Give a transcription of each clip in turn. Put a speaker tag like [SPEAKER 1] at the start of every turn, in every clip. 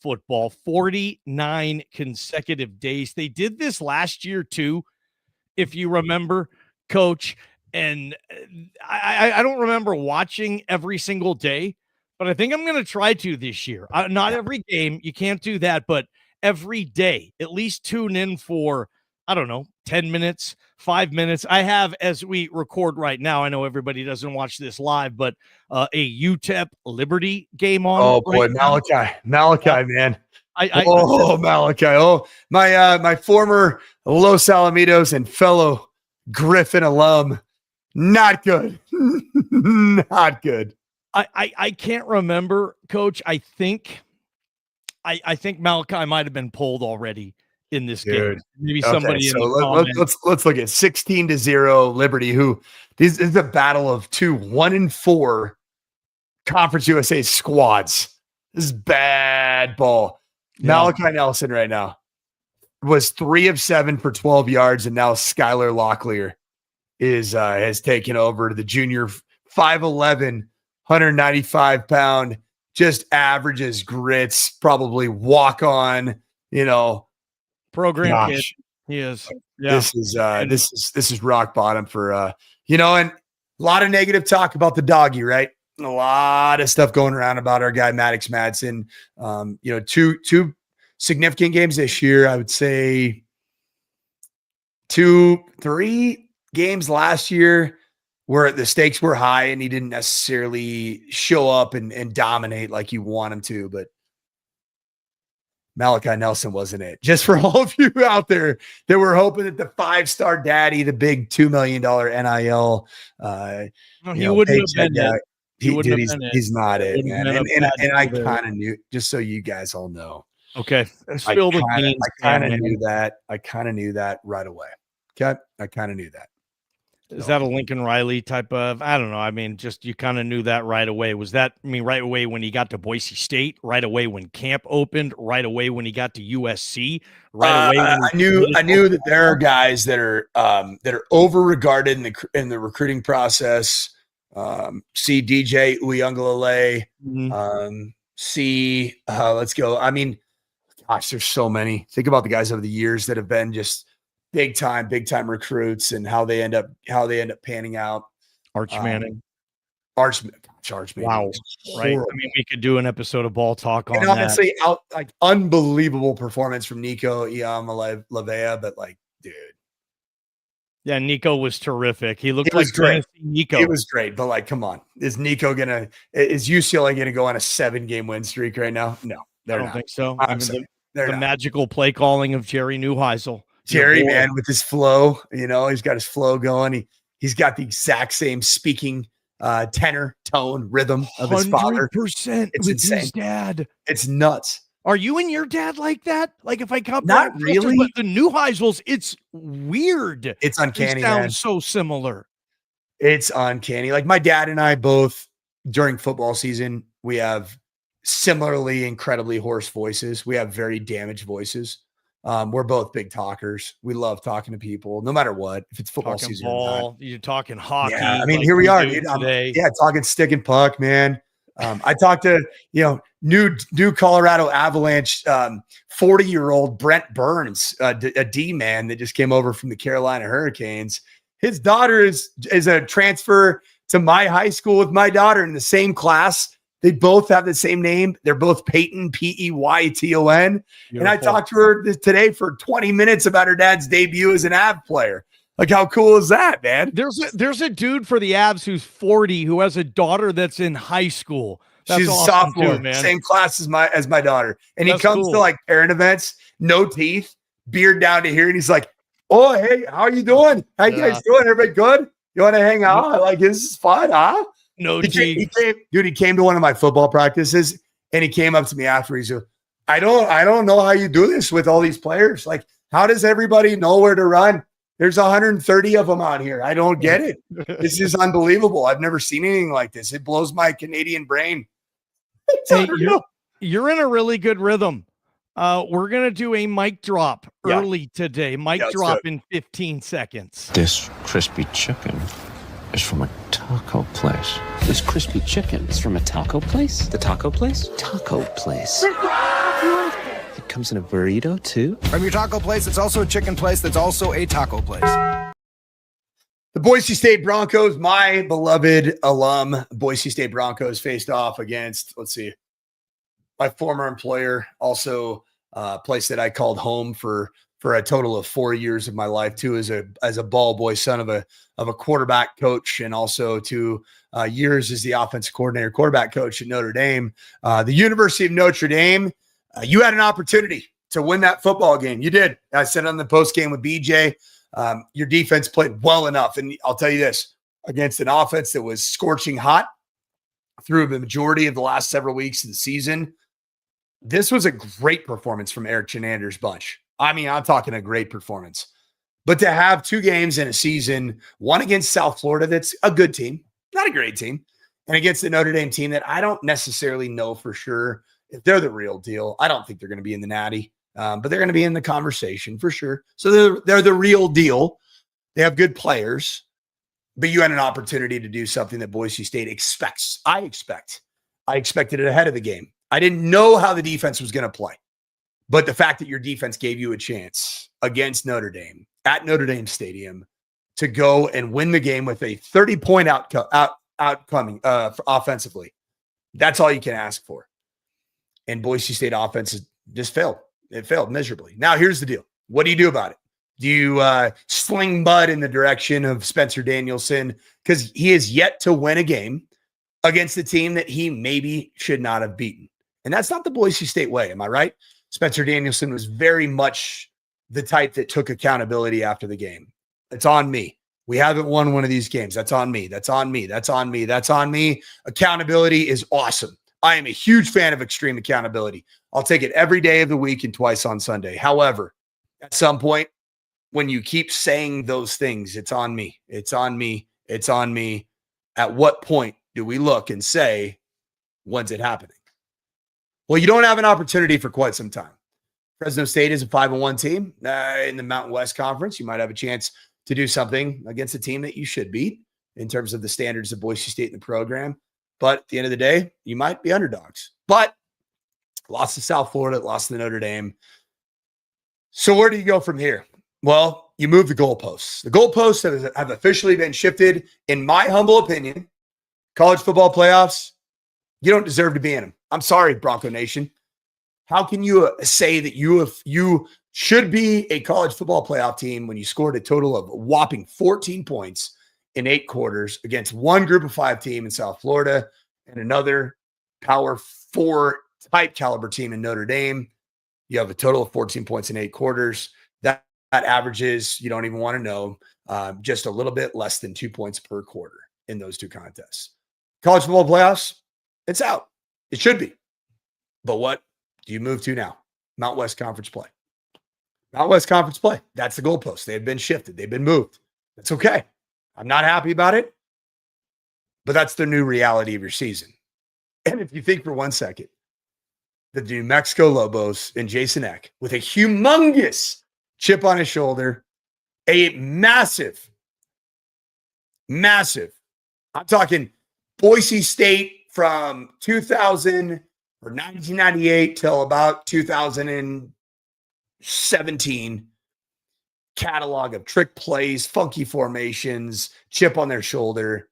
[SPEAKER 1] football, 49 consecutive days. They did this last year too, if you remember, Coach. And I don't remember watching every single day, but I think I'm going to try to this year. Not every game. You can't do that, but every day, at least tune in for, I don't know, 10 minutes, 5 minutes. I have, as we record right now, I know everybody doesn't watch this live, but a UTEP Liberty game on.
[SPEAKER 2] Oh, boy, right Malachi, man. Malachi. Oh, my former Los Alamitos and fellow Griffin alum. Not good. Not good.
[SPEAKER 1] I can't remember, Coach. I think Malachi might have been pulled already in this game. Maybe somebody.
[SPEAKER 2] So let's look at 16-0 Liberty. This is a battle of 2 1-4 Conference USA squads. This is bad ball. Yeah. Malachi Nelson right now was 3 of 7 for 12 yards, and now Skylar Locklear has taken over. The junior, 5'11", 195-pound, just averages grits, probably walk on,
[SPEAKER 1] program kid. He is. Yeah.
[SPEAKER 2] This is rock bottom for and a lot of negative talk about the doggy, right? A lot of stuff going around about our guy Maddox Madsen. Two significant games this year. I would say 2-3 games last year where the stakes were high and he didn't necessarily show up and dominate like you want him to, but Malachi Nelson wasn't it. Just for all of you out there that were hoping that the 5-star daddy, the big $2 million NIL,
[SPEAKER 1] he wouldn't have been it.
[SPEAKER 2] He's not it, man. And I kind of knew, just so you guys all know.
[SPEAKER 1] Okay.
[SPEAKER 2] I kind of knew that. I kind of knew that right away. Okay. I kind of knew that.
[SPEAKER 1] Is that a Lincoln Riley type of, I don't know. I mean, just, you kind of knew that right away. Was that, right away when he got to Boise State, right away when camp opened, right away when he got to USC, right away?
[SPEAKER 2] I knew that there are guys that are over-regarded in the recruiting process. See DJ Uyunglele, let's go. I mean, gosh, there's so many. Think about the guys over the years that have been just big time recruits and how they end up panning out.
[SPEAKER 1] Arch Manning.
[SPEAKER 2] Arch Manning.
[SPEAKER 1] Wow. Right. I mean, we could do an episode of Ball Talk on
[SPEAKER 2] and honestly, that. Unbelievable performance from Nico Lavea, but dude.
[SPEAKER 1] Yeah, Nico was terrific. He looked
[SPEAKER 2] like
[SPEAKER 1] great. Nico.
[SPEAKER 2] It was great, but come on. Is UCLA going to go on a 7-game win streak right now? No,
[SPEAKER 1] I don't think so.
[SPEAKER 2] The
[SPEAKER 1] magical play calling of Jerry Neuheisel.
[SPEAKER 2] Jerry, man, with his flow, he's got his flow going. He's got the exact same speaking tenor, tone, rhythm of his father.
[SPEAKER 1] 100%
[SPEAKER 2] it's insane.
[SPEAKER 1] His dad.
[SPEAKER 2] It's nuts.
[SPEAKER 1] Are you and your dad like that? If I come
[SPEAKER 2] not really,
[SPEAKER 1] but the Neuheisels, it's weird.
[SPEAKER 2] It's uncanny.
[SPEAKER 1] It sounds so similar.
[SPEAKER 2] It's uncanny. My dad and I both during football season, we have similarly incredibly hoarse voices. We have very damaged voices. We're both big talkers. We love talking to people, no matter what. If it's football
[SPEAKER 1] talking
[SPEAKER 2] season,
[SPEAKER 1] ball, you're talking hockey.
[SPEAKER 2] Yeah, I mean, here we are, dude.
[SPEAKER 1] Today.
[SPEAKER 2] Talking stick and puck, man. I talked to new Colorado Avalanche 40-year-old Brent Burns, a D man that just came over from the Carolina Hurricanes. His daughter is a transfer to my high school with my daughter in the same class. They both have the same name. They're both Peyton, Peyton. And I talked to her today for 20 minutes about her dad's debut as an Av player. How cool is that, man?
[SPEAKER 1] There's a dude for the Avs who's 40 who has a daughter that's in high school. That's
[SPEAKER 2] She's
[SPEAKER 1] awesome
[SPEAKER 2] a sophomore,
[SPEAKER 1] too, man.
[SPEAKER 2] Same class as my daughter. And he comes to parent events, no teeth, beard down to here, and he's like, "Oh, hey, how are you doing? How you guys doing? Everybody good? You want to hang out? This is fun, huh?"
[SPEAKER 1] No,
[SPEAKER 2] he came to one of my football practices and he came up to me after. He's like, I don't know how you do this with all these players. How does everybody know where to run? There's 130 of them out here. I don't get it. This is unbelievable. I've never seen anything like this. It blows my Canadian brain.
[SPEAKER 1] Hey, you're in a really good rhythm. We're going to do a mic drop early today. Mic drop in 15 seconds.
[SPEAKER 3] This crispy chicken is from a taco place. This crispy chicken is from a taco place? The taco place? Taco place. comes in a burrito, too?
[SPEAKER 4] From your taco place, it's also a chicken place that's also a taco place.
[SPEAKER 2] The Boise State Broncos, my beloved alum, Boise State Broncos faced off against, my former employer, also a place that I called home for a total of 4 years of my life, too, as a ball boy, son of a quarterback coach, and also 2 years as the offensive coordinator, quarterback coach at Notre Dame. The University of Notre Dame, you had an opportunity to win that football game. You did. I said on the post game with BJ, your defense played well enough. And I'll tell you this, against an offense that was scorching hot through the majority of the last several weeks of the season, this was a great performance from Eric Chenander's bunch. I mean, I'm talking a great performance. But to have 2 games in a season, one against South Florida, that's a good team, not a great team, and against the Notre Dame team that I don't necessarily know for sure if they're the real deal. I don't think they're going to be in the Natty, but they're going to be in the conversation for sure. So they're the real deal. They have good players, but you had an opportunity to do something that Boise State expects. I expected it ahead of the game. I didn't know how the defense was going to play, but the fact that your defense gave you a chance against Notre Dame at Notre Dame Stadium to go and win the game with a 30-point outcoming offensively, that's all you can ask for. And Boise State offense just failed. It failed miserably. Now, here's the deal. What do you do about it? Do you sling mud in the direction of Spencer Danielson? Because he is yet to win a game against the team that he maybe should not have beaten. And that's not the Boise State way. Am I right? Spencer Danielson was very much the type that took accountability after the game. It's on me. We haven't won one of these games. That's on me. That's on me. That's on me. That's on me. Accountability is awesome. I am a huge fan of extreme accountability. I'll take it every day of the week and twice on Sunday. However, at some point, when you keep saying those things, it's on me. It's on me. It's on me. At what point do we look and say, when's it happening? Well, you don't have an opportunity for quite some time. Fresno State is a 5-1 team in the Mountain West Conference. You might have a chance to do something against a team that you should beat in terms of the standards of Boise State in the program. But at the end of the day, you might be underdogs. But lost to South Florida, lost to Notre Dame. So where do you go from here? Well, you move the goalposts. The goalposts have officially been shifted. In my humble opinion, college football playoffs, you don't deserve to be in them. I'm sorry, Bronco Nation. How can you say that you should be a college football playoff team when you scored a total of a whopping 14 points in 8 quarters against one group of 5 team in South Florida and another Power 4 type caliber team in Notre Dame? You have a total of 14 points in 8 quarters. That averages, you don't even want to know, just a little bit less than 2 points per quarter in those 2 contests. College football playoffs, it's out. It should be. But what do you move to now? Mountain West Conference play. Mountain West Conference play. That's the goalpost. They have been shifted. They've been moved. That's okay. I'm not happy about it, but that's the new reality of your season. And if you think for 1 second that the New Mexico Lobos and Jason Eck, with a humongous chip on his shoulder, a massive, I'm talking Boise State from 1998 till about 2017, catalog of trick plays, funky formations, chip on their shoulder.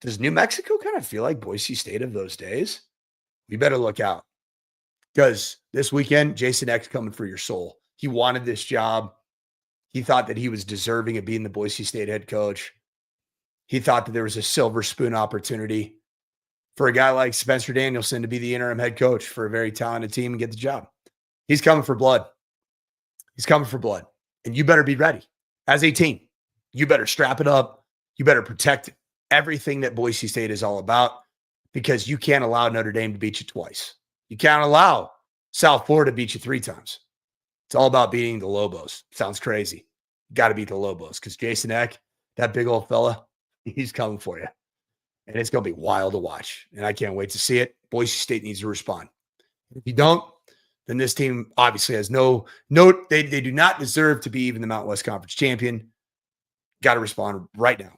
[SPEAKER 2] Does New Mexico kind of feel like Boise State of those days? You better look out, because this weekend, Jason Eck's coming for your soul. He wanted this job. He thought that he was deserving of being the Boise State head coach. He thought that there was a silver spoon opportunity for a guy like Spencer Danielson to be the interim head coach for a very talented team and get the job. He's coming for blood. He's coming for blood. And you better be ready as a team. You better strap it up. You better protect everything that Boise State is all about, because you can't allow Notre Dame to beat you twice. You can't allow South Florida to beat you 3 times. It's all about beating the Lobos. Sounds crazy. You got to beat the Lobos, because Jason Eck, that big old fella, he's coming for you. And it's going to be wild to watch. And I can't wait to see it. Boise State needs to respond. If you don't, then this team obviously has they do not deserve to be even the Mountain West Conference champion. Got to respond right now.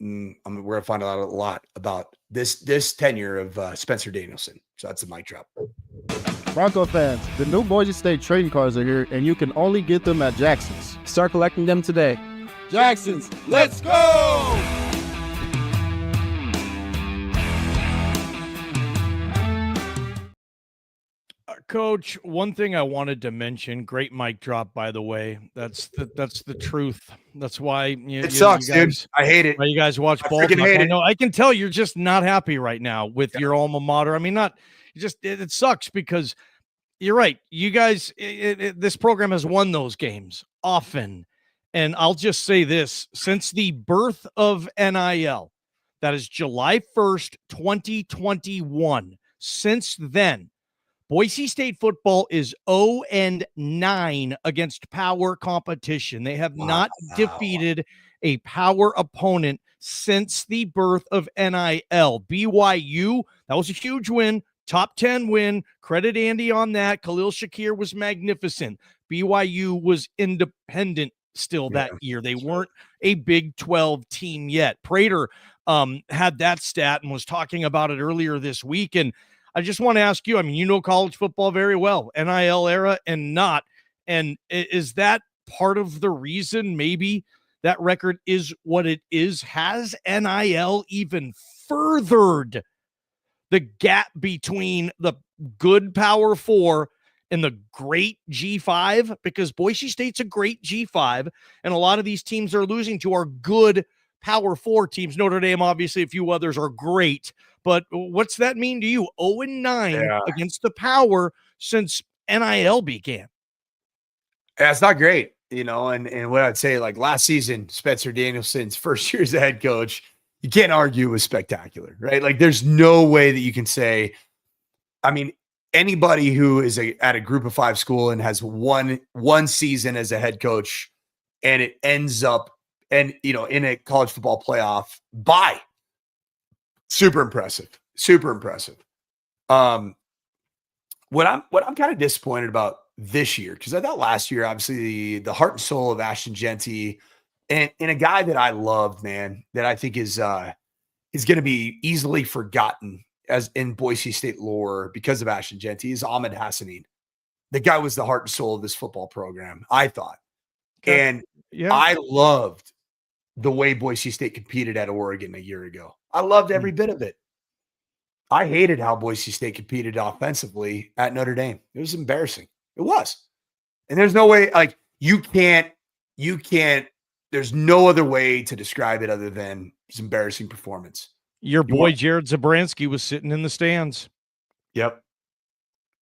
[SPEAKER 2] we're going to find out a lot about this tenure of Spencer Danielson. So that's a mic drop.
[SPEAKER 5] Bronco fans, the new Boise State trading cards are here, and you can only get them at Jackson's.
[SPEAKER 6] Start collecting them today.
[SPEAKER 5] Jackson's, let's go!
[SPEAKER 1] Coach, one thing I wanted to mention, great mic drop, by the way. That's the truth. That's why
[SPEAKER 2] it sucks,
[SPEAKER 1] you guys,
[SPEAKER 2] dude. I hate it.
[SPEAKER 1] Why you guys watch ball. I know. I can tell you're just not happy right now with your alma mater. I mean, it sucks because you're right. You guys, this program has won those games often. And I'll just say this, since the birth of NIL, that is July 1st, 2021, since then, Boise State football is 0-9 against power competition. They have not defeated a power opponent since the birth of NIL. BYU, that was a huge win, top 10 win. Credit Andy on that. Khalil Shakir was magnificent. BYU was independent still that year. They weren't a Big 12 team yet. Prater had that stat and was talking about it earlier this week. And I just want to ask you, I mean, you know college football very well, NIL era and not. And is that part of the reason maybe that record is what it is? Has NIL even furthered the gap between the good Power 4 and the great G5? Because Boise State's a great G5, and a lot of these teams are losing to are good Power 4 teams. Notre Dame, obviously, a few others are great. But what's that mean to you? 0-9 against the power since NIL began.
[SPEAKER 2] Yeah, it's not great, and what I'd say, like last season, Spencer Danielson's first year as a head coach, you can't argue it was spectacular, right? Like there's no way that you can say, I mean, anybody who is at a group of 5 school and has one season as a head coach and it ends up in a college football playoff bye. Super impressive. What I'm kind of disappointed about this year, because I thought last year, obviously the heart and soul of Ashton Jeanty and a guy that I loved, man, that I think is going to be easily forgotten as in Boise State lore because of Ashton Jeanty is Ahmed Hassanin. The guy was the heart and soul of this football program, I thought. Okay. And I loved the way Boise State competed at Oregon a year ago. I loved every bit of it. I hated how Boise State competed offensively at Notre Dame. It was embarrassing. It was. And there's no way, like, you can't, there's no other way to describe it other than his embarrassing performance.
[SPEAKER 1] Your boy Jared Zabransky was sitting in the stands.
[SPEAKER 2] Yep.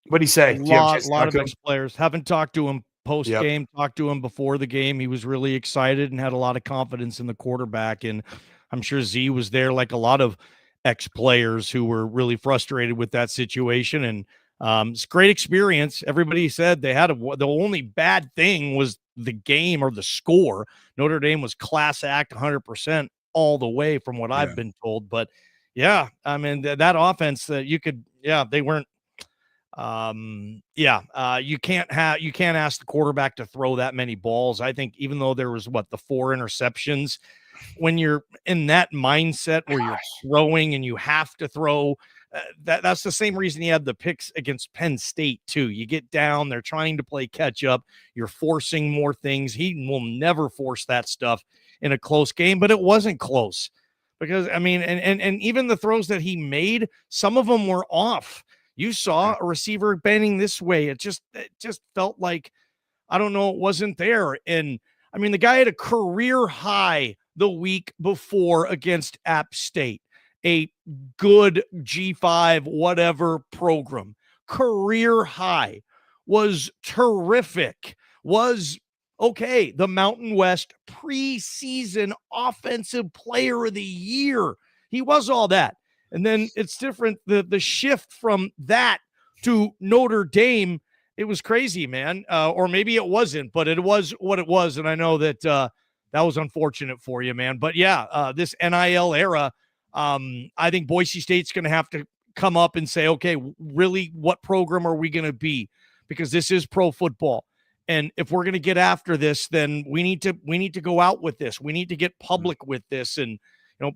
[SPEAKER 2] What'd he say?
[SPEAKER 1] A lot of those players. Haven't talked to him post-game, talked to him before the game. He was really excited and had a lot of confidence in the quarterback. And I'm sure Z was there like a lot of ex-players who were really frustrated with that situation. And it's a great experience. Everybody said they had the only bad thing was the game or the score. Notre Dame was class act 100% all the way from what I've been told. But yeah, I mean, that offense that they weren't. You can't ask the quarterback to throw that many balls. I think even though there was the 4 interceptions, when you're in that mindset where you're throwing and you have to throw, that's the same reason he had the picks against Penn State too. You get down, they're trying to play catch up. You're forcing more things. He will never force that stuff in a close game, but it wasn't close because I mean, and even the throws that he made, some of them were off. You saw a receiver bending this way. It just felt like, I don't know, it wasn't there. And I mean, the guy had a career high the week before against App State, a good G5, whatever program. Career high, was terrific, was okay. The Mountain West preseason offensive player of the year. He was all that. And then it's different. The shift from that to Notre Dame, it was crazy, man. Or maybe it wasn't, but it was what it was. And I know that that was unfortunate for you, man. But yeah, this NIL era, I think Boise State's going to have to come up and say, okay, really, what program are we going to be? Because this is pro football. And if we're going to get after this, then we need to go out with this. We need to get public with this. And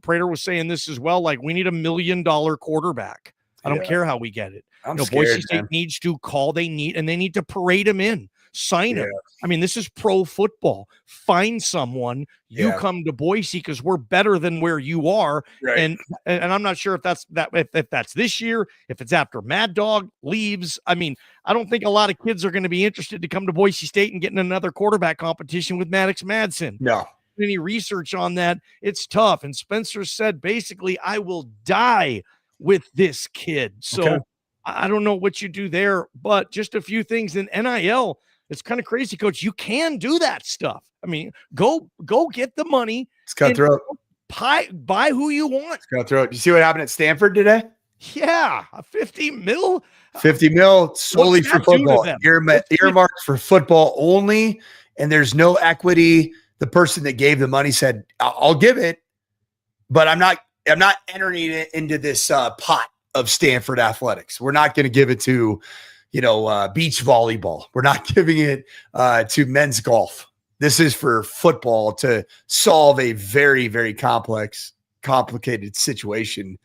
[SPEAKER 1] Prater was saying this as well. Like, we need $1 million quarterback. I don't care how we get it.
[SPEAKER 2] I'm
[SPEAKER 1] Boise
[SPEAKER 2] scared,
[SPEAKER 1] State
[SPEAKER 2] man.
[SPEAKER 1] needs to and they need to parade him in, sign him.
[SPEAKER 2] Yeah.
[SPEAKER 1] I mean, this is pro football. Find someone. You come to Boise because we're better than where you are.
[SPEAKER 2] Right.
[SPEAKER 1] And I'm not sure if that's if that's this year, if it's after Mad Dog leaves. I mean, I don't think a lot of kids are going to be interested to come to Boise State and get in another quarterback competition with Maddox Madsen.
[SPEAKER 2] No.
[SPEAKER 1] Any research on that, it's tough. And Spencer said, basically, I will die with this kid. So I don't know what you do there, but just a few things in NIL. It's kind of crazy, Coach. You can do that stuff. I mean, go get the money.
[SPEAKER 2] It's cutthroat.
[SPEAKER 1] Buy who you want.
[SPEAKER 2] It's cutthroat. You see what happened at Stanford today?
[SPEAKER 1] Yeah, a 50 mil.
[SPEAKER 2] 50 mil solely for football. Earmarked for football only, and there's no equity. The person that gave the money said, I'll give it, but I'm not entering it into this pot of Stanford athletics. We're not going to give it to, beach volleyball. We're not giving it to men's golf. This is for football to solve a very, very complicated situation.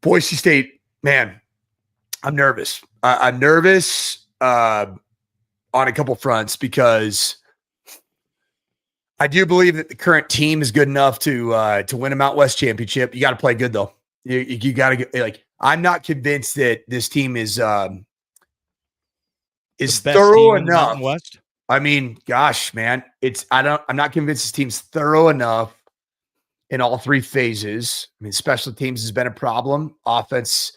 [SPEAKER 2] Boise State, man, I'm nervous. I'm nervous on a couple fronts because I do believe that the current team is good enough to win a Mountain West championship. You got to play good though. You got to get I'm not convinced that this team is thorough enough.
[SPEAKER 1] West.
[SPEAKER 2] I mean, gosh, man, I'm not convinced this team's thorough enough in all three phases. I mean, special teams has been a problem. Offense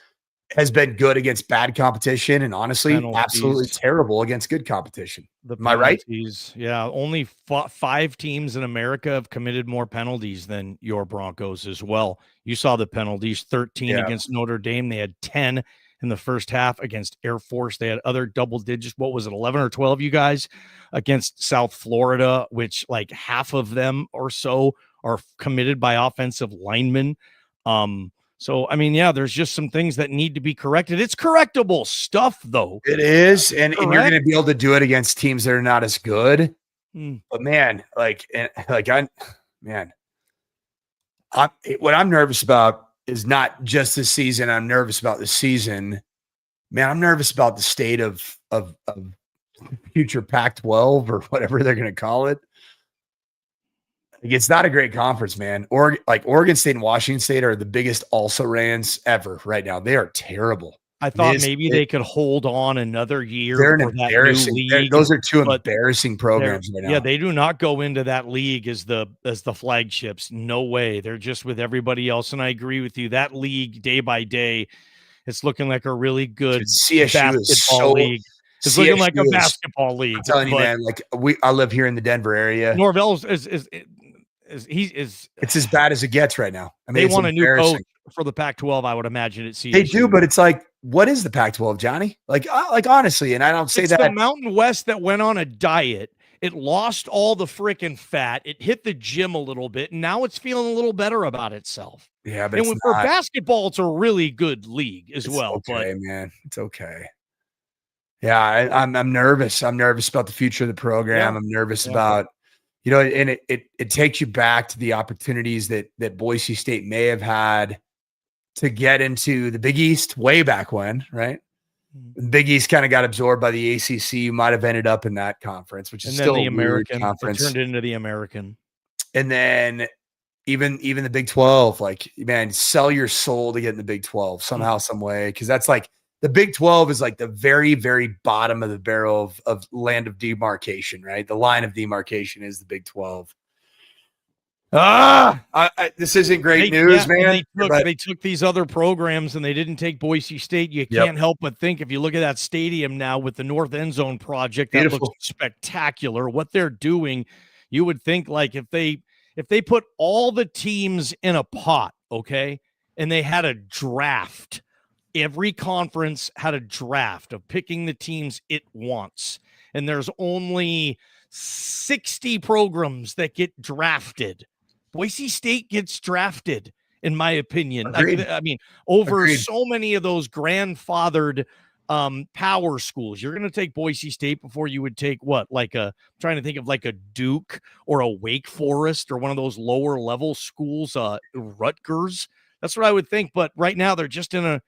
[SPEAKER 2] has been good against bad competition, and honestly, absolutely terrible against good competition. Am I right?
[SPEAKER 1] Yeah, only 5 teams in America have committed more penalties than your Broncos as well. You saw the penalties, 13 against Notre Dame. They had 10 in the first half against Air Force. They had other double digits. What was it, 11 or 12, you guys, against South Florida, which like half of them or so are committed by offensive linemen. So, I mean, there's just some things that need to be corrected. It's correctable stuff, though.
[SPEAKER 2] It is, and you're going to be able to do it against teams that are not as good. But man, what I'm nervous about is not just this season. I'm nervous about the season. Man, I'm nervous about the state of future Pac-12 or whatever they're going to call it. It's not a great conference, man. Oregon State and Washington State are the biggest also-rans ever right now. They are terrible.
[SPEAKER 1] I thought maybe they could hold on another year.
[SPEAKER 2] They're embarrassing. Those are two embarrassing programs right now.
[SPEAKER 1] Yeah, they do not go into that league as the flagships. No way. They're just with everybody else. And I agree with you. That league, day by day, it's looking like a really good basketball league. It's looking like a basketball league.
[SPEAKER 2] I'm telling you, man. I live here in the Denver area.
[SPEAKER 1] Norvell's it's
[SPEAKER 2] as bad as it gets right now. I mean,
[SPEAKER 1] they want a new coach for the Pac-12. I would imagine at CSU.
[SPEAKER 2] They do, but it's like, what is the Pac-12, Johnny? Like honestly, and I don't say that.
[SPEAKER 1] It's the Mountain West that went on a diet. It lost all the freaking fat. It hit the gym a little bit, and now it's feeling a little better about itself.
[SPEAKER 2] Yeah, but
[SPEAKER 1] for basketball, it's a really good league as well.
[SPEAKER 2] Okay, man, it's okay. Yeah, I'm nervous. I'm nervous about the future of the program. I'm nervous about. And it takes you back to the opportunities that Boise State may have had to get into the Big East way back when, right? The Big East kind of got absorbed by the ACC. You might have ended up in that conference, which is still
[SPEAKER 1] the American
[SPEAKER 2] conference.
[SPEAKER 1] It turned into the American.
[SPEAKER 2] And then even the Big 12, sell your soul to get in the Big 12 somehow, some way, because that's like the Big 12 is like the very, very bottom of the barrel of land of demarcation, right? The line of demarcation is the Big 12. This isn't great news, man.
[SPEAKER 1] They took these other programs and they didn't take Boise State. You can't help but think, if you look at that stadium now with the North End Zone project, that looks spectacular. What they're doing, you would think like if they put all the teams in a pot, okay, and they had a draft. Every conference had a draft of picking the teams it wants. And there's only 60 programs that get drafted. Boise State gets drafted, in my opinion. I mean, over so many of those grandfathered power schools. You're going to take Boise State before you would take what? I'm trying to think of like a Duke or a Wake Forest or one of those lower level schools, Rutgers. That's what I would think. But right now they're just in a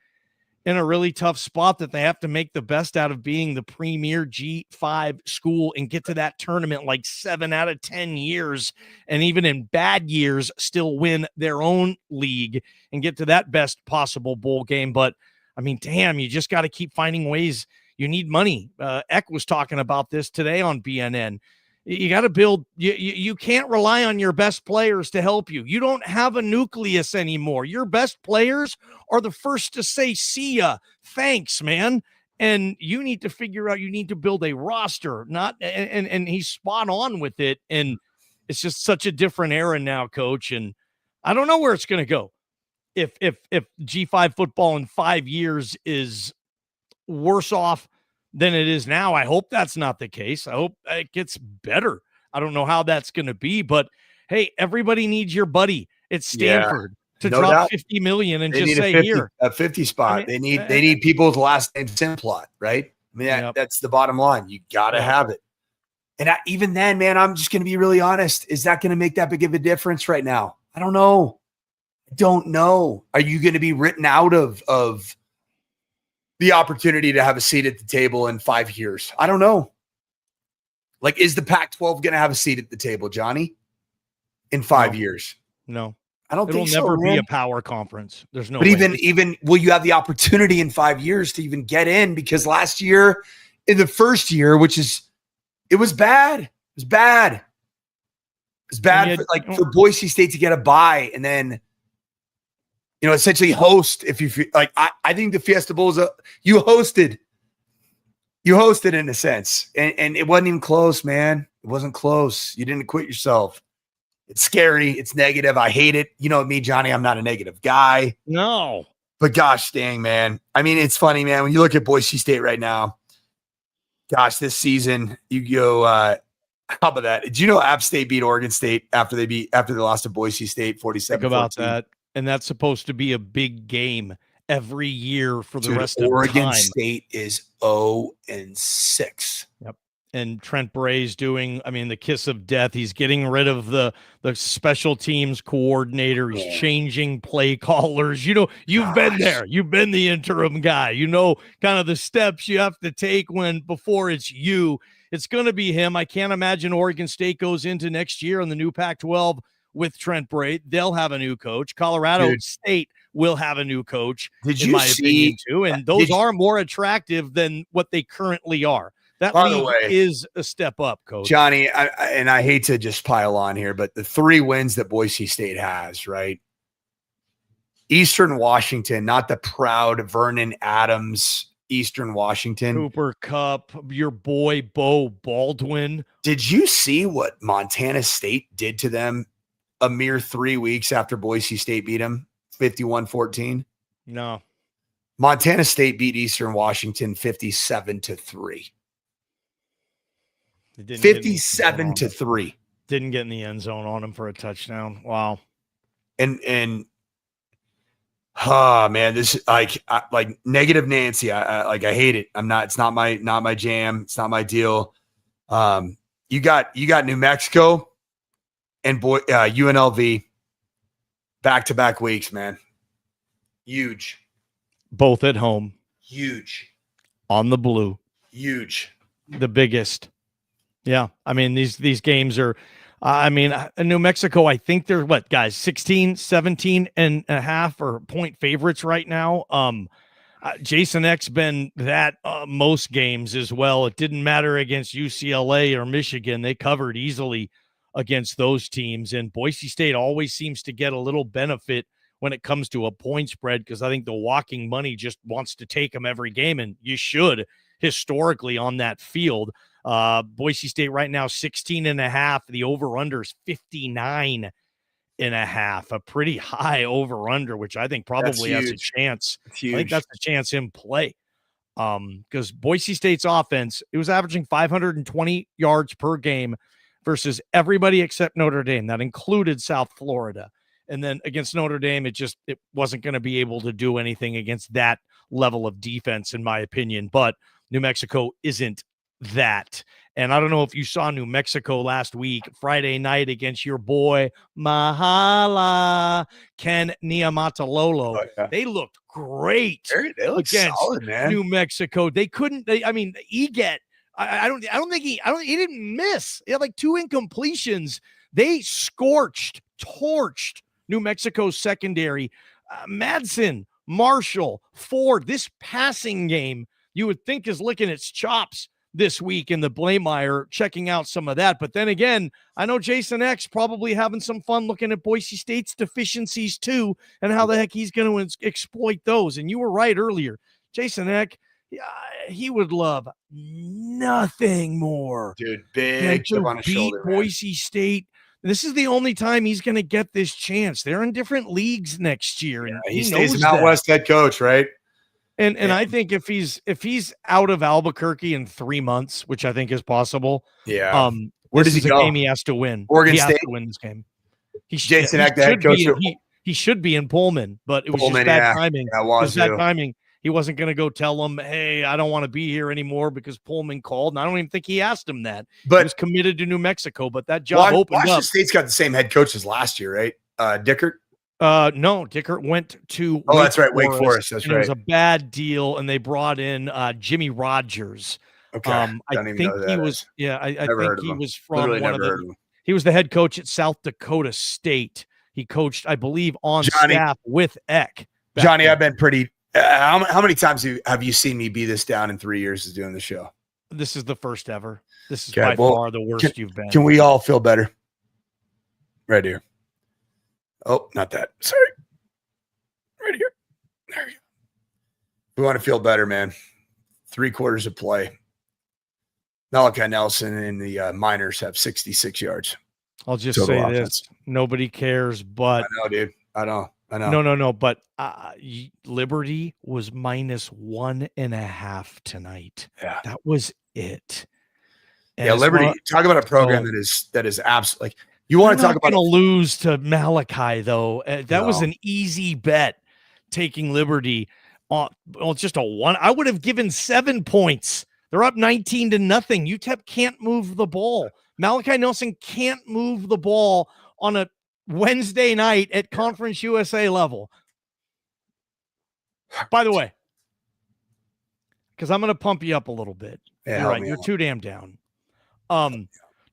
[SPEAKER 1] really tough spot that they have to make the best out of being the premier G5 school and get to that tournament like 7 out of 10 years. And even in bad years, still win their own league and get to that best possible bowl game. But I mean, damn, you just got to keep finding ways. You need money. Eck was talking about this today on BNN. You got to build. You can't rely on your best players to help you. You don't have a nucleus anymore. Your best players are the first to say, see ya, thanks, man. And you need to figure out, you need to build a roster, and he's spot on with it. And it's just such a different era now, Coach. And I don't know where it's going to go. If G5 football in 5 years is worse off than it is now, I hope that's not the case. I hope it gets better. I don't know how that's going to be, but hey, everybody needs your buddy at Stanford to drop doubt. $50 million and just say, here,
[SPEAKER 2] a 50 spot. I mean, they need people's last name Simplot, right? I mean, that's the bottom line. You got to have it. And even then, man, I'm just going to be really honest. Is that going to make that big of a difference right now? I don't know. Are you going to be written out of the opportunity to have a seat at the table in 5 years? I don't know. Like, is the Pac-12 going to have a seat at the table, Johnny, in 5 years?
[SPEAKER 1] No,
[SPEAKER 2] I don't think so.
[SPEAKER 1] It'll never
[SPEAKER 2] be
[SPEAKER 1] a power conference. There's no.
[SPEAKER 2] But
[SPEAKER 1] way.
[SPEAKER 2] even will you have the opportunity in 5 years to even get in? Because last year, in the first year, it was bad. It was bad. It's bad for Boise State to get a bye and then, essentially host. If you like, I think the Fiesta Bowl you hosted in a sense, and it wasn't even close, man. It wasn't close. You didn't quit yourself. It's scary. It's negative. I hate it. You know me, Johnny. I'm not a negative guy.
[SPEAKER 1] No,
[SPEAKER 2] but gosh dang, man. I mean, it's funny, man. When you look at Boise State right now, gosh, this season you go. How about that? Did you know App State beat Oregon State after they lost to Boise State 47-14?
[SPEAKER 1] Think about that. And that's supposed to be a big game every year for the rest of time.
[SPEAKER 2] Oregon State is 0-6.
[SPEAKER 1] Yep. And Trent Bray's doing, the kiss of death. He's getting rid of the special teams coordinator. He's changing play callers. You've been there. You've been the interim guy. Kind of the steps you have to take before it's you. It's going to be him. I can't imagine Oregon State goes into next year in the new Pac-12 with Trent Bray. They'll have a new coach. Colorado State will have a new coach, in my opinion, too. And those are more attractive than what they currently are. That league is a step up, Coach.
[SPEAKER 2] Johnny, I hate to just pile on here, but the 3 wins that Boise State has, right? Eastern Washington, not the proud Vernon Adams, Eastern Washington.
[SPEAKER 1] Cooper Kupp, your boy Bo Baldwin.
[SPEAKER 2] Did you see what Montana State did to them a mere 3 weeks after Boise State beat them 51-14?
[SPEAKER 1] No.
[SPEAKER 2] Montana State beat Eastern Washington 57-3. 57-3.
[SPEAKER 1] Didn't get in the end zone on him for a touchdown. Wow.
[SPEAKER 2] And man, this like negative Nancy. I hate it. It's not my jam. It's not my deal. You got New Mexico and UNLV back-to-back weeks, man. Huge.
[SPEAKER 1] Both at home.
[SPEAKER 2] Huge.
[SPEAKER 1] On the blue.
[SPEAKER 2] Huge.
[SPEAKER 1] The biggest. Yeah. These games are, New Mexico, I think they're 16, 17 and a half or point favorites right now. Jason Eck's been that most games as well. It didn't matter against UCLA or Michigan. They covered easily against those teams. And Boise State always seems to get a little benefit when it comes to a point spread, because I think the walking money just wants to take them every game, and you should historically on that field. Boise State right now 16.5. The over-under is 59.5. A pretty high over-under, which I think probably has a chance. I think that's a chance in play. Because Boise State's offense, it was averaging 520 yards per game versus everybody except Notre Dame. That included South Florida. And then against Notre Dame, it wasn't going to be able to do anything against that level of defense, in my opinion. But New Mexico isn't that. And I don't know if you saw New Mexico last week, Friday night against your boy, Mahala, Ken Niumatalolo.
[SPEAKER 2] Oh, yeah.
[SPEAKER 1] They looked great.
[SPEAKER 2] They look
[SPEAKER 1] against
[SPEAKER 2] solid, man.
[SPEAKER 1] New Mexico. They couldn't, Eget, he didn't miss. He had like 2 incompletions. They torched New Mexico's secondary. Madsen, Marshall, Ford, this passing game, you would think is licking its chops this week in the Blameyer, checking out some of that. But then again, I know Jason X probably having some fun looking at Boise State's deficiencies too, and how the heck he's going to exploit those. And you were right earlier. Jason X, he would love nothing more.
[SPEAKER 2] Dude, big chip on his shoulder.
[SPEAKER 1] Boise State. This is the only time he's going to get this chance. They're in different leagues next year. And
[SPEAKER 2] he stays an out West head coach, right?
[SPEAKER 1] And I think if he's out of Albuquerque in 3 months, which I think is possible,
[SPEAKER 2] where does he go?
[SPEAKER 1] A game he has to win.
[SPEAKER 2] Oregon
[SPEAKER 1] State
[SPEAKER 2] has
[SPEAKER 1] to win this game.
[SPEAKER 2] Jason Eck, the head coach.
[SPEAKER 1] He should be in Pullman, but it was just bad timing. It was bad timing. He wasn't going to go tell him, "Hey, I don't want to be here anymore," because Pullman called, and I don't even think he asked him that. But he was committed to New Mexico, but that job opened up.
[SPEAKER 2] Washington State's got the same head coach as last year, right? Dickert.
[SPEAKER 1] No, Dickert went to
[SPEAKER 2] that's right, Wake Forest. That's right.
[SPEAKER 1] It was a bad deal, and they brought in Jimmy Rogers.
[SPEAKER 2] Okay,
[SPEAKER 1] I think he was. Yeah, I think he was from one of the. He was the head coach at South Dakota State. He coached, I believe, on staff with Eck.
[SPEAKER 2] Johnny, I've been pretty. How many times have you seen me be this down in 3 years of doing the show?
[SPEAKER 1] This is the first ever. This is by far the worst you've been.
[SPEAKER 2] Can we all feel better? Right here. Oh, not that. Sorry. Right here. There you go. We want to feel better, man. 3 quarters of play. Malachi Nelson and the Miners have 66 yards.
[SPEAKER 1] I'll just say this. Nobody cares, but.
[SPEAKER 2] I know, dude. I know.
[SPEAKER 1] No. But Liberty was -1.5 tonight.
[SPEAKER 2] Yeah.
[SPEAKER 1] That was it. And
[SPEAKER 2] Liberty. Talk about a program that is absolutely like. You want to talk about
[SPEAKER 1] going to lose to Malachi, though. That was an easy bet, taking Liberty on just a 1. I would have given 7 points. They're up 19-0. UTEP can't move the ball. Malachi Nelson can't move the ball on a Wednesday night at Conference USA level. By the way, because I'm going to pump you up a little bit.
[SPEAKER 2] Yeah,
[SPEAKER 1] you're right. You're too damn down.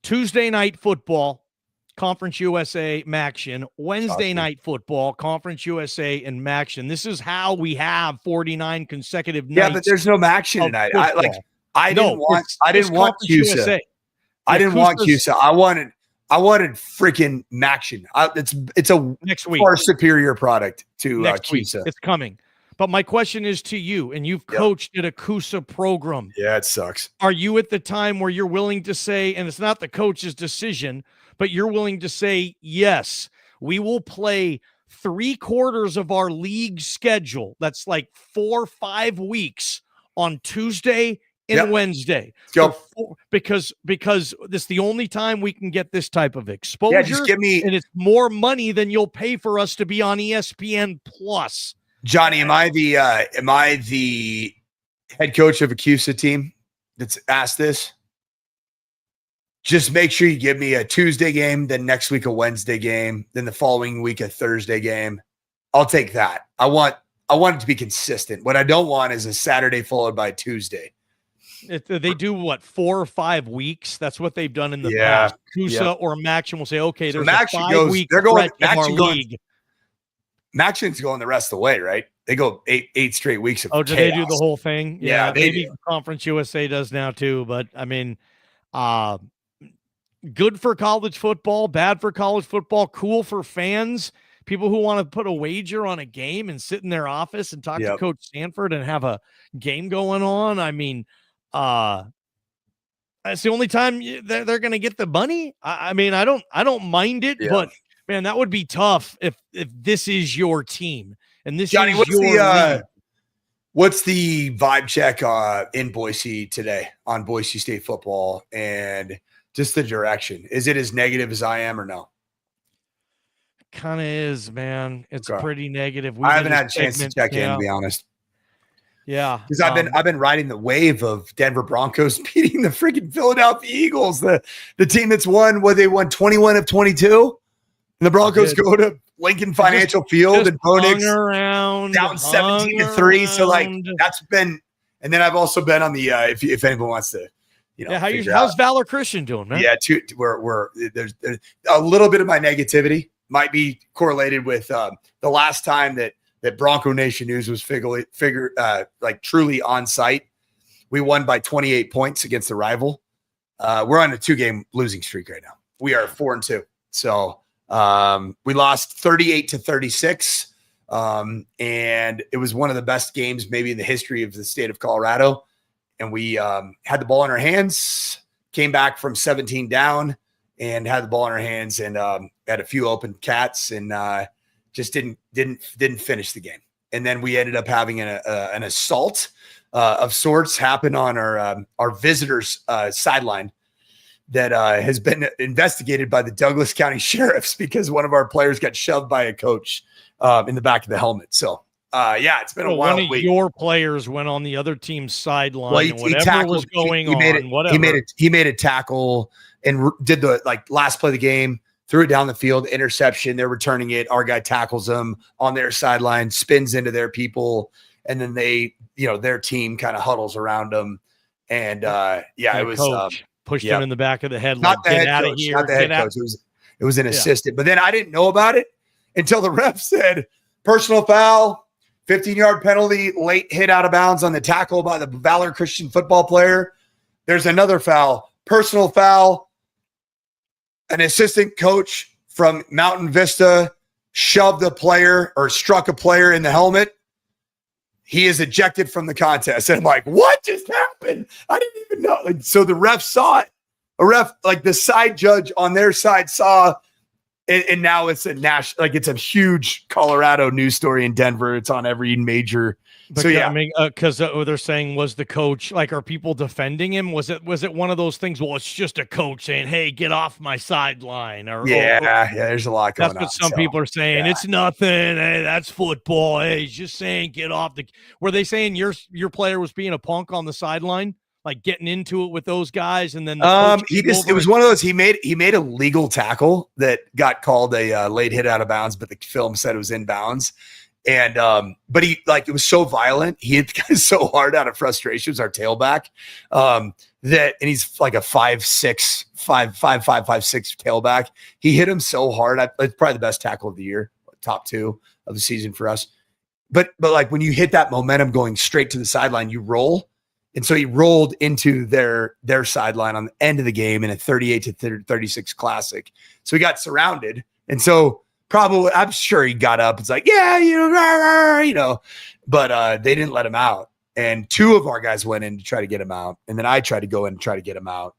[SPEAKER 1] Tuesday night football. Conference USA Maction, Wednesday night football, Conference USA and Maction. This is how we have 49 consecutive nights.
[SPEAKER 2] Yeah, but there's no Maction tonight. I didn't want CUSA. I didn't want CUSA. I wanted freaking Maction. It's a
[SPEAKER 1] next week
[SPEAKER 2] far superior product to CUSA.
[SPEAKER 1] It's coming. But my question is to you, and you've coached at a CUSA program.
[SPEAKER 2] Yeah, it sucks.
[SPEAKER 1] Are you at the time where you're willing to say, and it's not the coach's decision, but you're willing to say, yes, we will play 3/4 of our league schedule. That's like 4 or 5 weeks on Tuesday and Wednesday. Because this is the only time we can get this type of exposure.
[SPEAKER 2] Yeah, just give me,
[SPEAKER 1] and it's more money than you'll pay for us to be on ESPN Plus.
[SPEAKER 2] Johnny, am I the head coach of a CUSA team that's asked this? Just make sure you give me a Tuesday game, then next week a Wednesday game, then the following week a Thursday game. I'll take that. I want it to be consistent. What I don't want is a Saturday followed by Tuesday.
[SPEAKER 1] They do what, 4 or 5 weeks? That's what they've done in the past. CUSA or Maction will say, okay, there's a 5-week stretch of our league.
[SPEAKER 2] Maction's going the rest of the way, right? They go eight straight weeks of
[SPEAKER 1] do they do the whole thing?
[SPEAKER 2] Yeah,
[SPEAKER 1] maybe Conference USA does now too. But I mean, good for college football, bad for college football, cool for fans, people who want to put a wager on a game and sit in their office and talk to Coach Sanford and have a game going on. I mean, it's the only time they're going to get the money. I mean, I don't mind it, but man, that would be tough if this is your team and this
[SPEAKER 2] Johnny,
[SPEAKER 1] is your
[SPEAKER 2] what's the vibe check in Boise today on Boise State football and just the direction? Is it as negative as I am or no?
[SPEAKER 1] kind of is, man. It's pretty negative.
[SPEAKER 2] I haven't had a chance to check in, to be honest.
[SPEAKER 1] Yeah,
[SPEAKER 2] because I've been riding the wave of Denver Broncos beating the freaking Philadelphia Eagles, the team that's won. They won 21 of 22, and the Broncos go to Lincoln Financial Field and Bo Nix down 17-3. So like that's been, and then I've also been on the if anyone wants to,
[SPEAKER 1] how's Valor Christian doing, man?
[SPEAKER 2] Yeah, there's a little bit of my negativity might be correlated with the last time that Bronco Nation News was truly on site. We won by 28 points against the rival. We're on a 2-game losing streak right now. We are 4-2. So we lost 38-36. And it was one of the best games maybe in the history of the state of Colorado. And we had the ball in our hands, came back from 17 down and had the ball in our hands and had a few open cats and just didn't finish the game. And then we ended up having an assault of sorts happen on our visitors sideline that has been investigated by the Douglas County Sheriffs because one of our players got shoved by a coach in the back of the helmet. So it's been a wild week.
[SPEAKER 1] One of your players went on the other team's sideline.
[SPEAKER 2] Well,
[SPEAKER 1] and whatever was going on, whatever.
[SPEAKER 2] He made a tackle and did the last play of the game. Threw it down the field, interception. They're returning it. Our guy tackles them on their sideline, spins into their people, and then they, their team kind of huddles around them. And it was
[SPEAKER 1] coach pushed him in the back of the head.
[SPEAKER 2] Not the head coach. Not the head coach. It was an assistant. But then I didn't know about it until the ref said personal foul, 15-yard penalty, late hit out of bounds on the tackle by the Valor Christian football player. There's another foul, personal foul. An assistant coach from Mountain Vista shoved a player or struck a player in the helmet. He is ejected from the contest. And I'm like, what just happened? I didn't even know. So the ref saw it. The side judge on their side saw it, and now it's it's a huge Colorado news story in Denver. It's on every major. Because
[SPEAKER 1] they're saying, was the coach are people defending him? Was it one of those things? Well, it's just a coach saying, "Hey, get off my sideline."
[SPEAKER 2] There's a lot going on.
[SPEAKER 1] That's what some people are saying. Yeah. It's nothing. Hey, that's football. Hey, he's just saying, get off the. Were they saying your player was being a punk on the sideline, getting into it with those guys, and then
[SPEAKER 2] it was one of those. He made a legal tackle that got called a late hit out of bounds, but the film said it was in bounds. And, but he it was so violent. He hit the guy so hard out of frustration. It was our tailback, and he's like a 5'6", 5'6" tailback. He hit him so hard. It's probably the best tackle of the year, top 2 of the season for us. But when you hit that momentum going straight to the sideline, you roll. And so he rolled into their sideline on the end of the game in a 38-36 classic. So he got surrounded. And so, probably, I'm sure he got up. It's but they didn't let him out. And 2 of our guys went in to try to get him out. And then I tried to go in and try to get him out.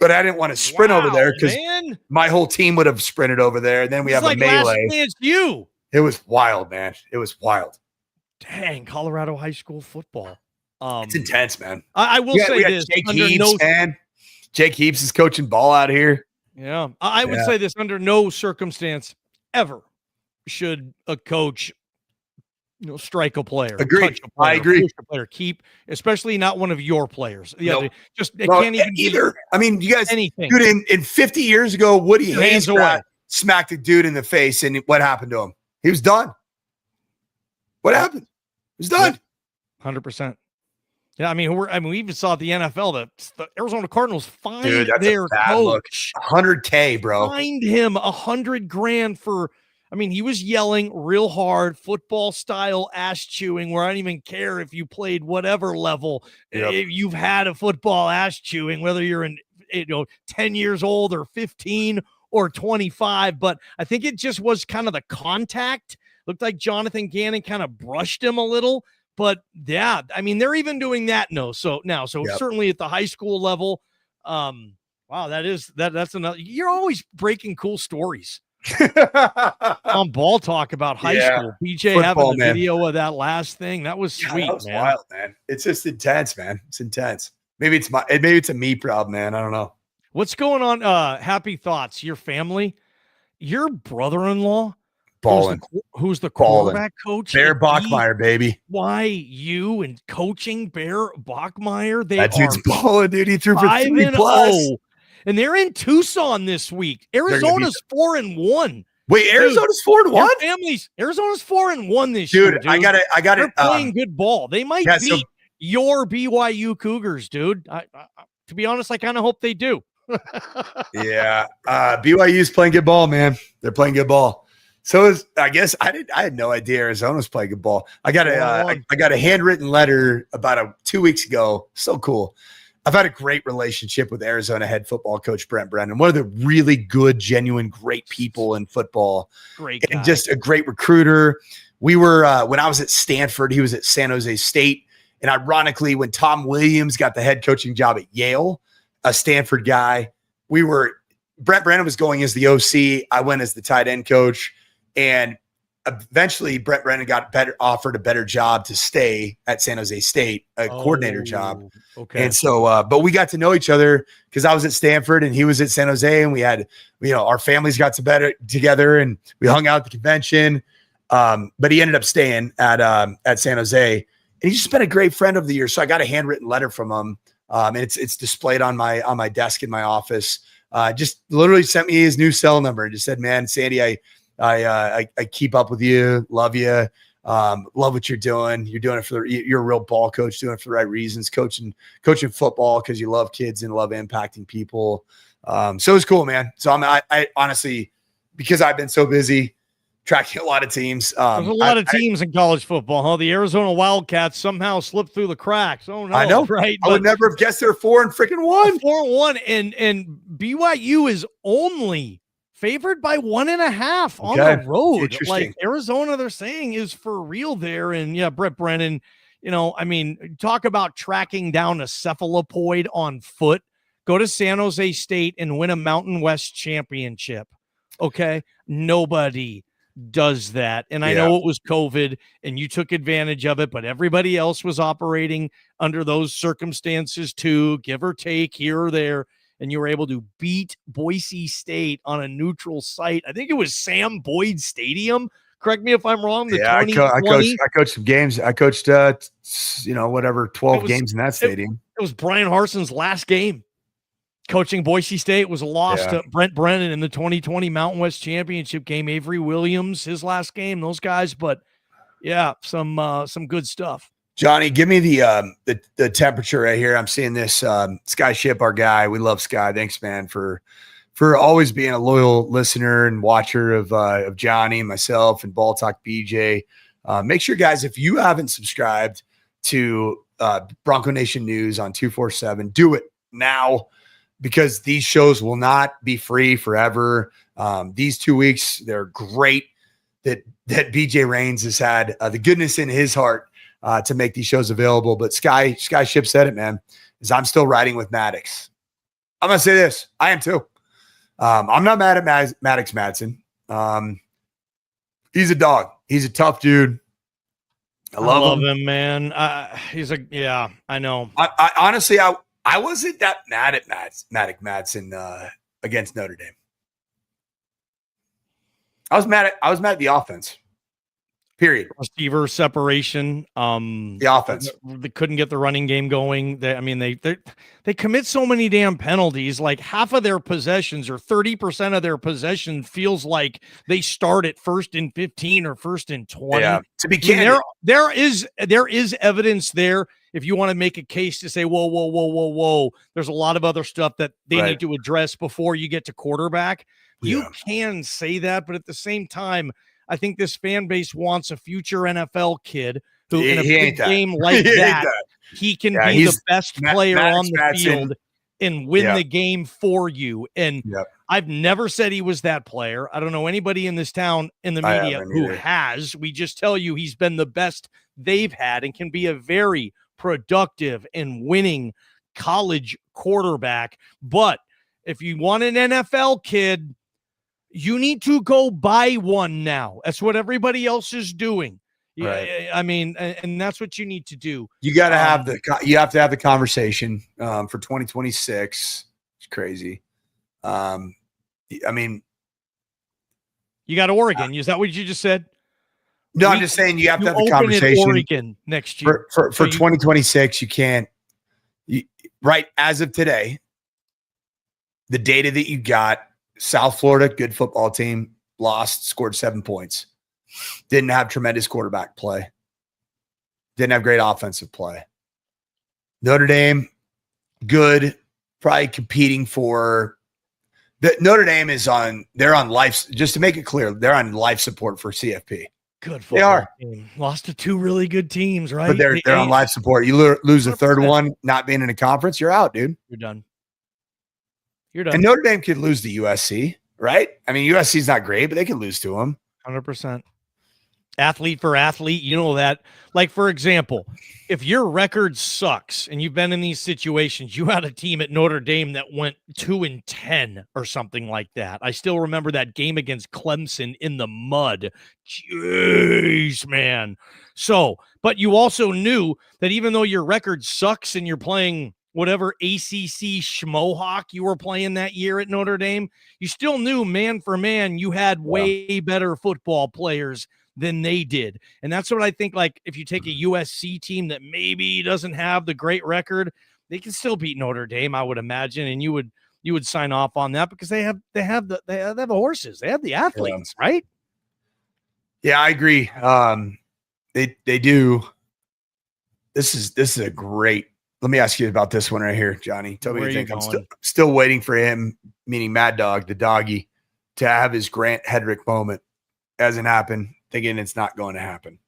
[SPEAKER 2] But I didn't want to sprint over there because my whole team would have sprinted over there. And then we have a melee.
[SPEAKER 1] It's you.
[SPEAKER 2] It was wild, man. It was wild.
[SPEAKER 1] Dang, Colorado high school football.
[SPEAKER 2] It's intense, man.
[SPEAKER 1] I will say this.
[SPEAKER 2] Jake Heaps, man. Jake Heaps is coaching ball out here.
[SPEAKER 1] Yeah. I would say this: under no circumstance ever should a coach strike a player.
[SPEAKER 2] Agreed.
[SPEAKER 1] I
[SPEAKER 2] agree.
[SPEAKER 1] Push a player, keep, especially not one of your players.
[SPEAKER 2] Nope.
[SPEAKER 1] Can't even
[SPEAKER 2] either. I mean, you guys,
[SPEAKER 1] anything.
[SPEAKER 2] Dude, in 50 years ago, Woody Hayes smacked a dude in the face, and what happened to him? He was done. What happened? He was done.
[SPEAKER 1] 100%. Yeah, we even saw at the NFL the Arizona Cardinals fined their coach
[SPEAKER 2] $100K, bro.
[SPEAKER 1] Fined him $100,000 for. He was yelling real hard, football style ass chewing, where I don't even care if you played whatever level. Yep. If you've had a football ass chewing, whether you're 10 years old or 15 or 25. But I think it just was kind of the contact. Looked like Jonathan Gannon kind of brushed him a little. But yeah, they're even doing that now. So certainly at the high school level, wow, that's another. You're always breaking cool stories on Ball Talk about high school. BJ football, having the video of that last thing, that was sweet,
[SPEAKER 2] that was
[SPEAKER 1] man.
[SPEAKER 2] Wild, man. It's just intense, man. It's intense. Maybe it's a me problem, man. I don't know.
[SPEAKER 1] What's going on? Happy thoughts. Your family your brother-in-law,
[SPEAKER 2] Balling.
[SPEAKER 1] who's the
[SPEAKER 2] Balling.
[SPEAKER 1] quarterback coach,
[SPEAKER 2] Bear
[SPEAKER 1] at
[SPEAKER 2] Bachmeyer, baby.
[SPEAKER 1] BYU, and coaching Bear Bachmeyer, they
[SPEAKER 2] That dude's
[SPEAKER 1] are
[SPEAKER 2] balling, dude. He threw for 3+.
[SPEAKER 1] 5-0, and they're in Tucson this week. Arizona's 4-1.
[SPEAKER 2] Wait, Arizona's 4-1?
[SPEAKER 1] Arizona's 4-1 this year, dude.
[SPEAKER 2] I got it.
[SPEAKER 1] They're playing good ball. They might beat your BYU Cougars, dude. I to be honest, I kind of hope they do.
[SPEAKER 2] Yeah, BYU's playing good ball, man. They're playing good ball. So I guess I had no idea Arizona was playing good ball. I got a handwritten letter about 2 weeks ago. So cool. I've had a great relationship with Arizona head football coach Brent Brennan, one of the really good, genuine, great people in football.
[SPEAKER 1] Great guy.
[SPEAKER 2] And just a great recruiter. We were when I was at Stanford, he was at San Jose State. And ironically, when Tom Williams got the head coaching job at Yale, a Stanford guy, Brent Brennan was going as the OC. I went as the tight end coach. And eventually Brent Brennan got offered a better job to stay at San Jose State, a coordinator job.
[SPEAKER 1] Okay.
[SPEAKER 2] And so, but we got to know each other because I was at Stanford and he was at San Jose, and we had, our families got together and we hung out at the convention. But he ended up staying at San Jose, and he's just been a great friend of the year. So I got a handwritten letter from him. And it's displayed on my desk in my office. Just literally sent me his new cell number and just said, "Man, Sandy, I keep up with you, love you, love what you're doing. You're doing it you're a real ball coach, doing it for the right reasons, coaching football because you love kids and love impacting people." So it's cool, man. So I honestly, because I've been so busy tracking a lot of teams.
[SPEAKER 1] There's a lot of teams in college football, huh? The Arizona Wildcats somehow slipped through the cracks. Oh no,
[SPEAKER 2] I know,
[SPEAKER 1] right?
[SPEAKER 2] I would never have guessed they're 4-1.
[SPEAKER 1] 4-1, and BYU is only favored by 1.5 on the road. Like Arizona, they're saying is for real there. And yeah, Brett Brennan, talk about tracking down a cephalopoid on foot. Go to San Jose State and win a Mountain West championship. Okay. Nobody does that. And I know it was COVID and you took advantage of it, but everybody else was operating under those circumstances too, give or take here or there. And you were able to beat Boise State on a neutral site. I think it was Sam Boyd Stadium. Correct me if I'm wrong.
[SPEAKER 2] I coached some games. I coached, 12 games in that stadium.
[SPEAKER 1] It was Brian Harson's last game. Coaching Boise State was a loss to Brent Brennan in the 2020 Mountain West Championship game. Avery Williams, his last game, those guys. But yeah, some good stuff.
[SPEAKER 2] Johnny, give me the temperature right here. I'm seeing this Sky Ship, our guy. We love Sky. Thanks, man, for always being a loyal listener and watcher of Johnny and myself and Ball Talk BJ. Make sure, guys, if you haven't subscribed to Bronco Nation News on 247, do it now, because these shows will not be free forever. These 2 weeks, they're great that BJ Raines has had the goodness in his heart to make these shows available. But Sky Ship said it, man, is I'm still riding with Maddox. I'm going to say this. I am too. I'm not mad at Maddox Madsen. He's a dog. He's a tough dude. I love him,
[SPEAKER 1] man. I know.
[SPEAKER 2] I honestly, I wasn't that mad at Maddox Madsen against Notre Dame. I was mad at the offense. Period.
[SPEAKER 1] Receiver separation.
[SPEAKER 2] The offense.
[SPEAKER 1] They couldn't get the running game going. They commit so many damn penalties. Like half of their possessions or 30% of their possession feels like they start at 1st and 15 or 1st and 20.
[SPEAKER 2] Yeah. To be candid,
[SPEAKER 1] there is evidence there. If you want to make a case to say, whoa, there's a lot of other stuff that they need to address before you get to quarterback. Yeah. You can say that, but at the same time, I think this fan base wants a future NFL kid who, in a big game like that, he can be the best player on the field and win the game for you. And I've never said he was that player. I don't know anybody in this town in the media who has. We just tell you he's been the best they've had and can be a very productive and winning college quarterback. But if you want an NFL kid, you need to go buy one now. That's what everybody else is doing. Right. I mean, and that's what you need to do.
[SPEAKER 2] You got to have to have the conversation for 2026. It's crazy. I mean,
[SPEAKER 1] You got Oregon. Is that what you just said?
[SPEAKER 2] No, I'm just saying you have to have the
[SPEAKER 1] open
[SPEAKER 2] conversation.
[SPEAKER 1] at Oregon next year
[SPEAKER 2] For 2026, you can't. Right as of today, the data that you got, South Florida, good football team, lost, scored 7 points. Didn't have tremendous quarterback play. Didn't have great offensive play. Notre Dame, good, probably competing for Notre Dame they're on life. Just to make it clear, they're on life support for CFP.
[SPEAKER 1] Good football
[SPEAKER 2] they are.
[SPEAKER 1] Team. Lost to 2 really good teams, right?
[SPEAKER 2] But they're on life support. You lose the third one, not being in a conference, you're out, dude.
[SPEAKER 1] You're done. You're done.
[SPEAKER 2] And Notre Dame could lose to USC, right? I mean, USC's not great, but they could lose to them.
[SPEAKER 1] 100%. Athlete for athlete, you know that. Like, for example, if your record sucks and you've been in these situations, you had a team at Notre Dame that went 2-10 or something like that. I still remember that game against Clemson in the mud. Jeez, man. So, but you also knew that even though your record sucks and you're playing whatever ACC schmohawk you were playing that year at Notre Dame, you still knew man for man you had way better football players than they did. And that's what I think, like, if you take a USC team that maybe doesn't have the great record, they can still beat Notre Dame, I would imagine, and you would sign off on that because they have the horses, they have the athletes, right?
[SPEAKER 2] Yeah, I agree. They do. This is a great. Let me ask you about this one right here, Johnny. Tell me what you think. I'm still waiting for him, meaning Mad Dog, the doggy, to have his Grant Hedrick moment. Hasn't happened. Thinking it's not going to happen.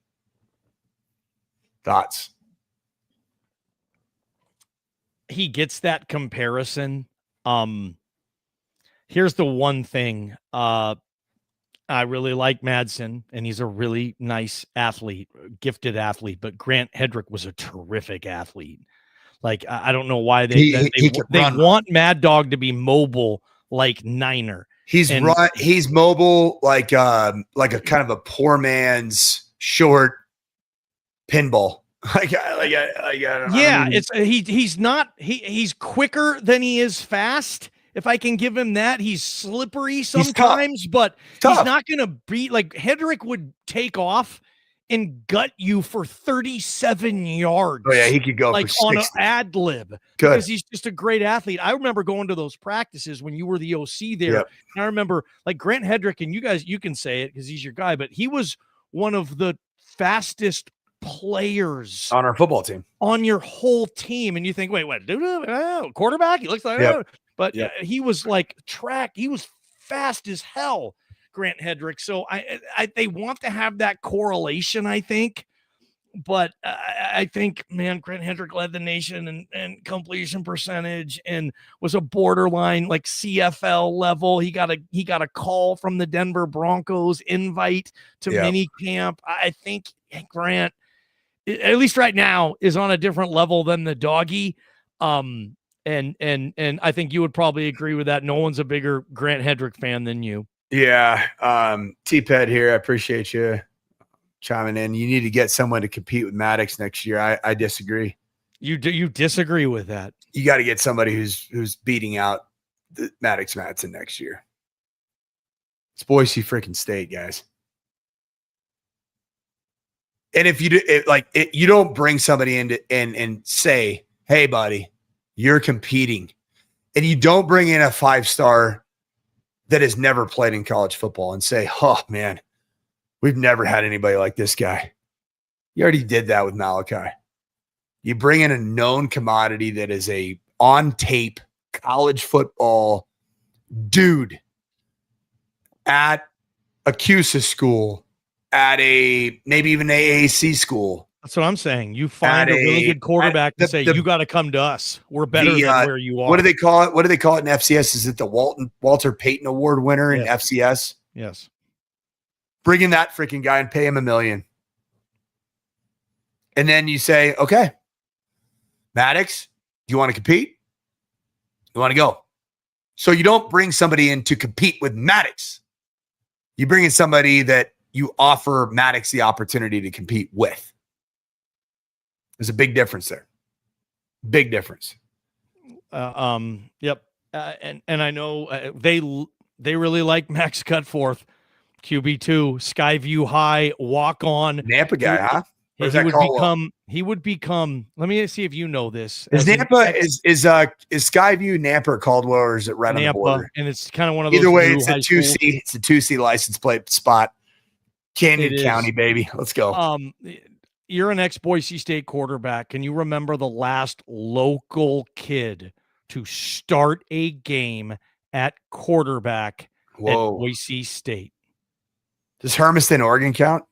[SPEAKER 2] Thoughts?
[SPEAKER 1] He gets that comparison. Here's the one thing. I really like Madsen, and he's a really nice athlete, gifted athlete, but Grant Hedrick was a terrific athlete. Like, I don't know why they want Mad Dog to be mobile like Niner.
[SPEAKER 2] He's mobile like a kind of a poor man's short pinball. I don't know.
[SPEAKER 1] Yeah, he's quicker than he is fast. If I can give him that, he's slippery sometimes, but he's not going to be like Hedrick would take off and gut you for 37 yards.
[SPEAKER 2] Oh yeah, he could go
[SPEAKER 1] like
[SPEAKER 2] for 60.
[SPEAKER 1] On an ad lib because he's just a great athlete. I remember going to those practices when you were the OC there.
[SPEAKER 2] Yep.
[SPEAKER 1] And I remember like Grant Hedrick, and you can say it because he's your guy, but he was one of the fastest players
[SPEAKER 2] on our football team,
[SPEAKER 1] on your whole team. And you think, wait, what? Quarterback? He looks like, but he was like he was fast as hell. Grant Hedrick. So they want to have that correlation, I think. But I think, man, Grant Hedrick led the nation and completion percentage and was a borderline like CFL level. He got a call from the Denver Broncos invite to mini camp. I think Grant, at least right now, is on a different level than the doggy. And I think you would probably agree with that. No one's a bigger Grant Hedrick fan than you.
[SPEAKER 2] Yeah. T-Ped here. I appreciate you chiming in. You need to get someone to compete with Maddox next year. I disagree.
[SPEAKER 1] You disagree with that?
[SPEAKER 2] You got to get somebody who's beating out the Maddox Madsen next year. It's Boise freaking State, guys. And if you do you don't bring somebody in and say, hey, buddy, you're competing, and you don't bring in a 5-star that has never played in college football and say, oh, man, we've never had anybody like this guy. You already did that with Malachi. You bring in a known commodity that is a on-tape college football dude at a CUSA school, at a maybe even AAC school.
[SPEAKER 1] That's what I'm saying. You find a really good quarterback and say, you got to come to us. We're better than where you are.
[SPEAKER 2] What do they call it? What do they call it in FCS? Is it the Walter Payton Award winner in FCS?
[SPEAKER 1] Yes.
[SPEAKER 2] Bring in that freaking guy and pay him $1 million. And then you say, okay, Maddox, do you want to compete? You want to go? So you don't bring somebody in to compete with Maddox. You bring in somebody that you offer Maddox the opportunity to compete with. There's a big difference there. Big difference.
[SPEAKER 1] Yep. And I know they really like Max Cutforth. QB2, Skyview High, walk on.
[SPEAKER 2] Nampa guy, huh? Or is that
[SPEAKER 1] He would become. Let me see if you know this.
[SPEAKER 2] Is Nampa is Skyview Nampa or Caldwell, or is it right on the border?
[SPEAKER 1] And it's kind of one of those.
[SPEAKER 2] Either way, it's a 2C. It's a 2C license plate spot. Canyon County, baby. Let's go.
[SPEAKER 1] You're an ex-Boise State quarterback. Can you remember the last local kid to start a game at quarterback at Boise State?
[SPEAKER 2] Does Hermiston, Oregon count?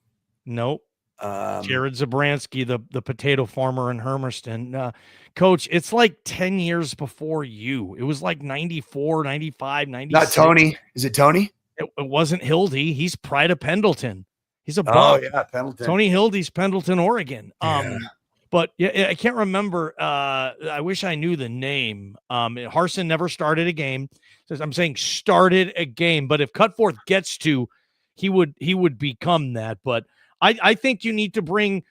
[SPEAKER 1] Nope. Jared Zabransky, the potato farmer in Hermiston. Coach, it's like 10 years before you. It was like 94, 95, 96.
[SPEAKER 2] Not Tony. Is it Tony?
[SPEAKER 1] It wasn't Hildy. He's Pride of Pendleton. He's a bum.
[SPEAKER 2] Oh, yeah, Pendleton.
[SPEAKER 1] Tony Hildy's Pendleton, Oregon.
[SPEAKER 2] Yeah.
[SPEAKER 1] But yeah, I can't remember. I wish I knew the name. Harsin never started a game. I'm saying started a game. But if Cutforth gets to, he would become that. But I think you need to bring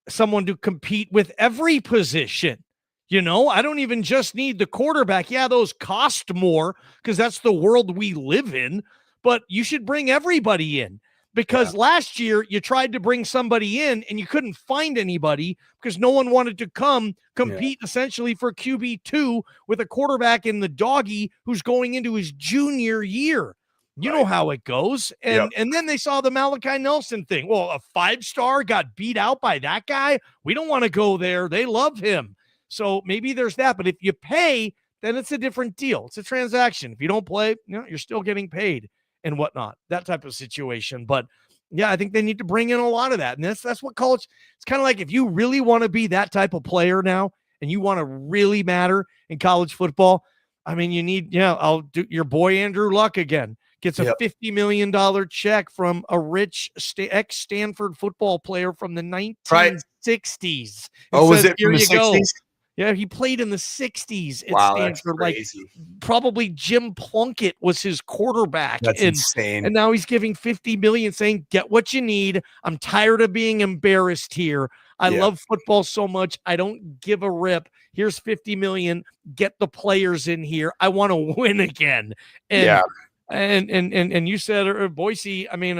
[SPEAKER 1] someone to compete with every position. You know, I don't even just need the quarterback. Yeah, those cost more because that's the world we live in. But you should bring everybody in. Because last year you tried to bring somebody in and you couldn't find anybody because no one wanted to come compete essentially for QB2 with a quarterback in the doggy who's going into his junior year. You know how it goes. And then they saw the Malachi Nelson thing. Well, a 5-star got beat out by that guy. We don't want to go there. They love him. So maybe there's that. But if you pay, then it's a different deal. It's a transaction. If you don't play, you're still getting paid. And whatnot, that type of situation. But yeah, I think they need to bring in a lot of that. And that's what college, it's kind of like if you really want to be that type of player now and you want to really matter in college football, I mean, you need, I'll do your boy Andrew Luck again. Gets a $50 million check from a rich ex-Stanford football player from the 1960s.
[SPEAKER 2] Was it from the 60s?
[SPEAKER 1] Yeah, he played in the 60s at
[SPEAKER 2] Stanford.
[SPEAKER 1] That's crazy. Probably Jim Plunkett was his quarterback.
[SPEAKER 2] That's insane.
[SPEAKER 1] And now he's giving $50 million saying, get what you need. I'm tired of being embarrassed here. I love football so much. I don't give a rip. Here's $50 million. Get the players in here. I want to win again. And you said, Boise, I mean,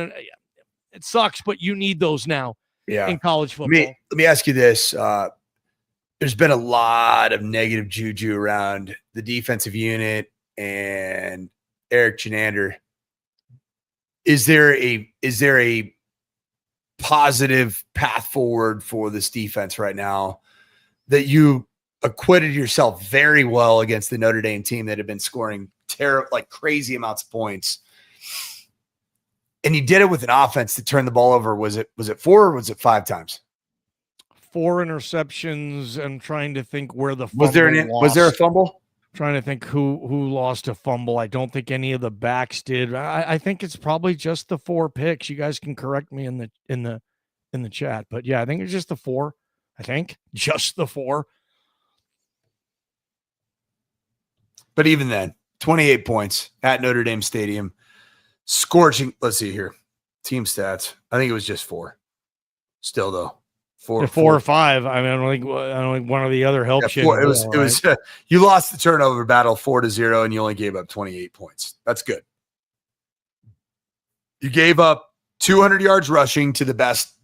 [SPEAKER 1] it sucks, but you need those now in college football.
[SPEAKER 2] Let me ask you this. There's been a lot of negative juju around the defensive unit and Eric Chenander. Is there a positive path forward for this defense right now that you acquitted yourself very well against the Notre Dame team that had been scoring crazy amounts of points? And you did it with an offense that turned the ball over. Was it 4 or was it 5 times?
[SPEAKER 1] 4 interceptions. I'm trying to think where the fumble
[SPEAKER 2] was there a fumble?
[SPEAKER 1] I'm trying to think who lost a fumble. I don't think any of the backs did. I think it's probably just the 4 picks. You guys can correct me in the chat, but yeah, I think it's just the 4. I think just the 4.
[SPEAKER 2] But even then, 28 points at Notre Dame Stadium, scorching. Let's see here, team stats. I think it was just 4. Still though. 4
[SPEAKER 1] or 5. I mean, I don't think one or the other helped you.
[SPEAKER 2] It was you lost the turnover battle 4-0 and you only gave up 28 points. That's good. You gave up 200 yards rushing to the best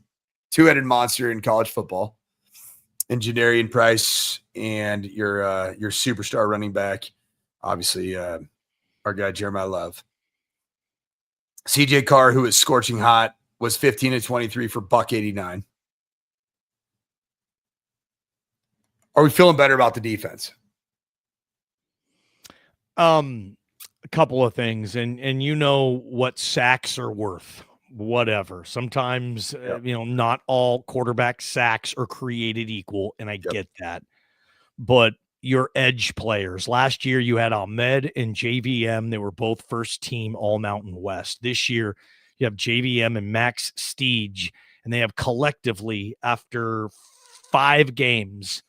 [SPEAKER 2] two-headed monster in college football, and Jadarian Price, and your superstar running back, obviously our guy Jeremiah Love. CJ Carr, who was scorching hot, was 15-23 for $189. Are we feeling better about the defense?
[SPEAKER 1] A couple of things, and you know what sacks are worth. Whatever. Sometimes not all quarterback sacks are created equal, and I get that. But your edge players. Last year you had Ahmed and JVM. They were both first team All Mountain West. This year you have JVM and Max Steege, and they have collectively, after 5 games,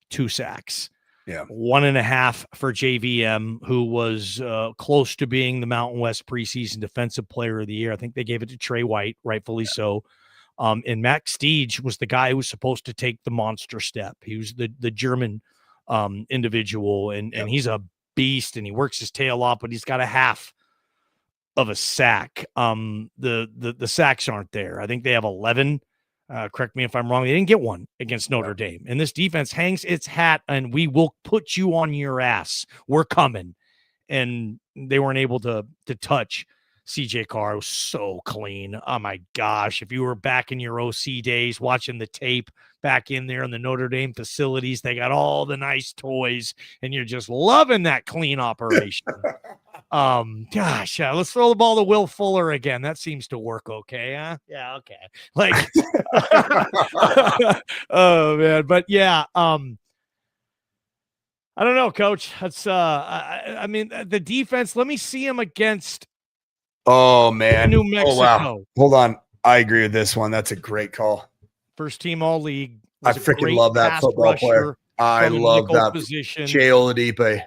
[SPEAKER 1] 2 sacks. 1.5 for JVM, who was close to being the Mountain West preseason defensive player of the year. I think they gave it to Trey White, rightfully so. And Max Steege was the guy who was supposed to take the monster step. He was the German individual, and he's a beast, and he works his tail off, but he's got a half of a sack. The sacks aren't there. I think they have 11. Correct me if I'm wrong. They didn't get one against Notre Dame. And this defense hangs its hat, and we will put you on your ass. We're coming. And they weren't able to touch CJ Carr. It was so clean. Oh my gosh. If you were back in your OC days watching the tape back in there in the Notre Dame facilities, they got all the nice toys, and you're just loving that clean operation. Let's throw the ball to Will Fuller again. That seems to work okay. Huh? Yeah, okay. Like oh man, but yeah, I don't know, coach. That's I mean the defense, let me see him against
[SPEAKER 2] Oh man.
[SPEAKER 1] New Mexico.
[SPEAKER 2] Oh wow. Hold on. I agree with this one. That's a great call.
[SPEAKER 1] First team all league.
[SPEAKER 2] I freaking love that football player. I love that
[SPEAKER 1] position.
[SPEAKER 2] Jay
[SPEAKER 1] Oladipo,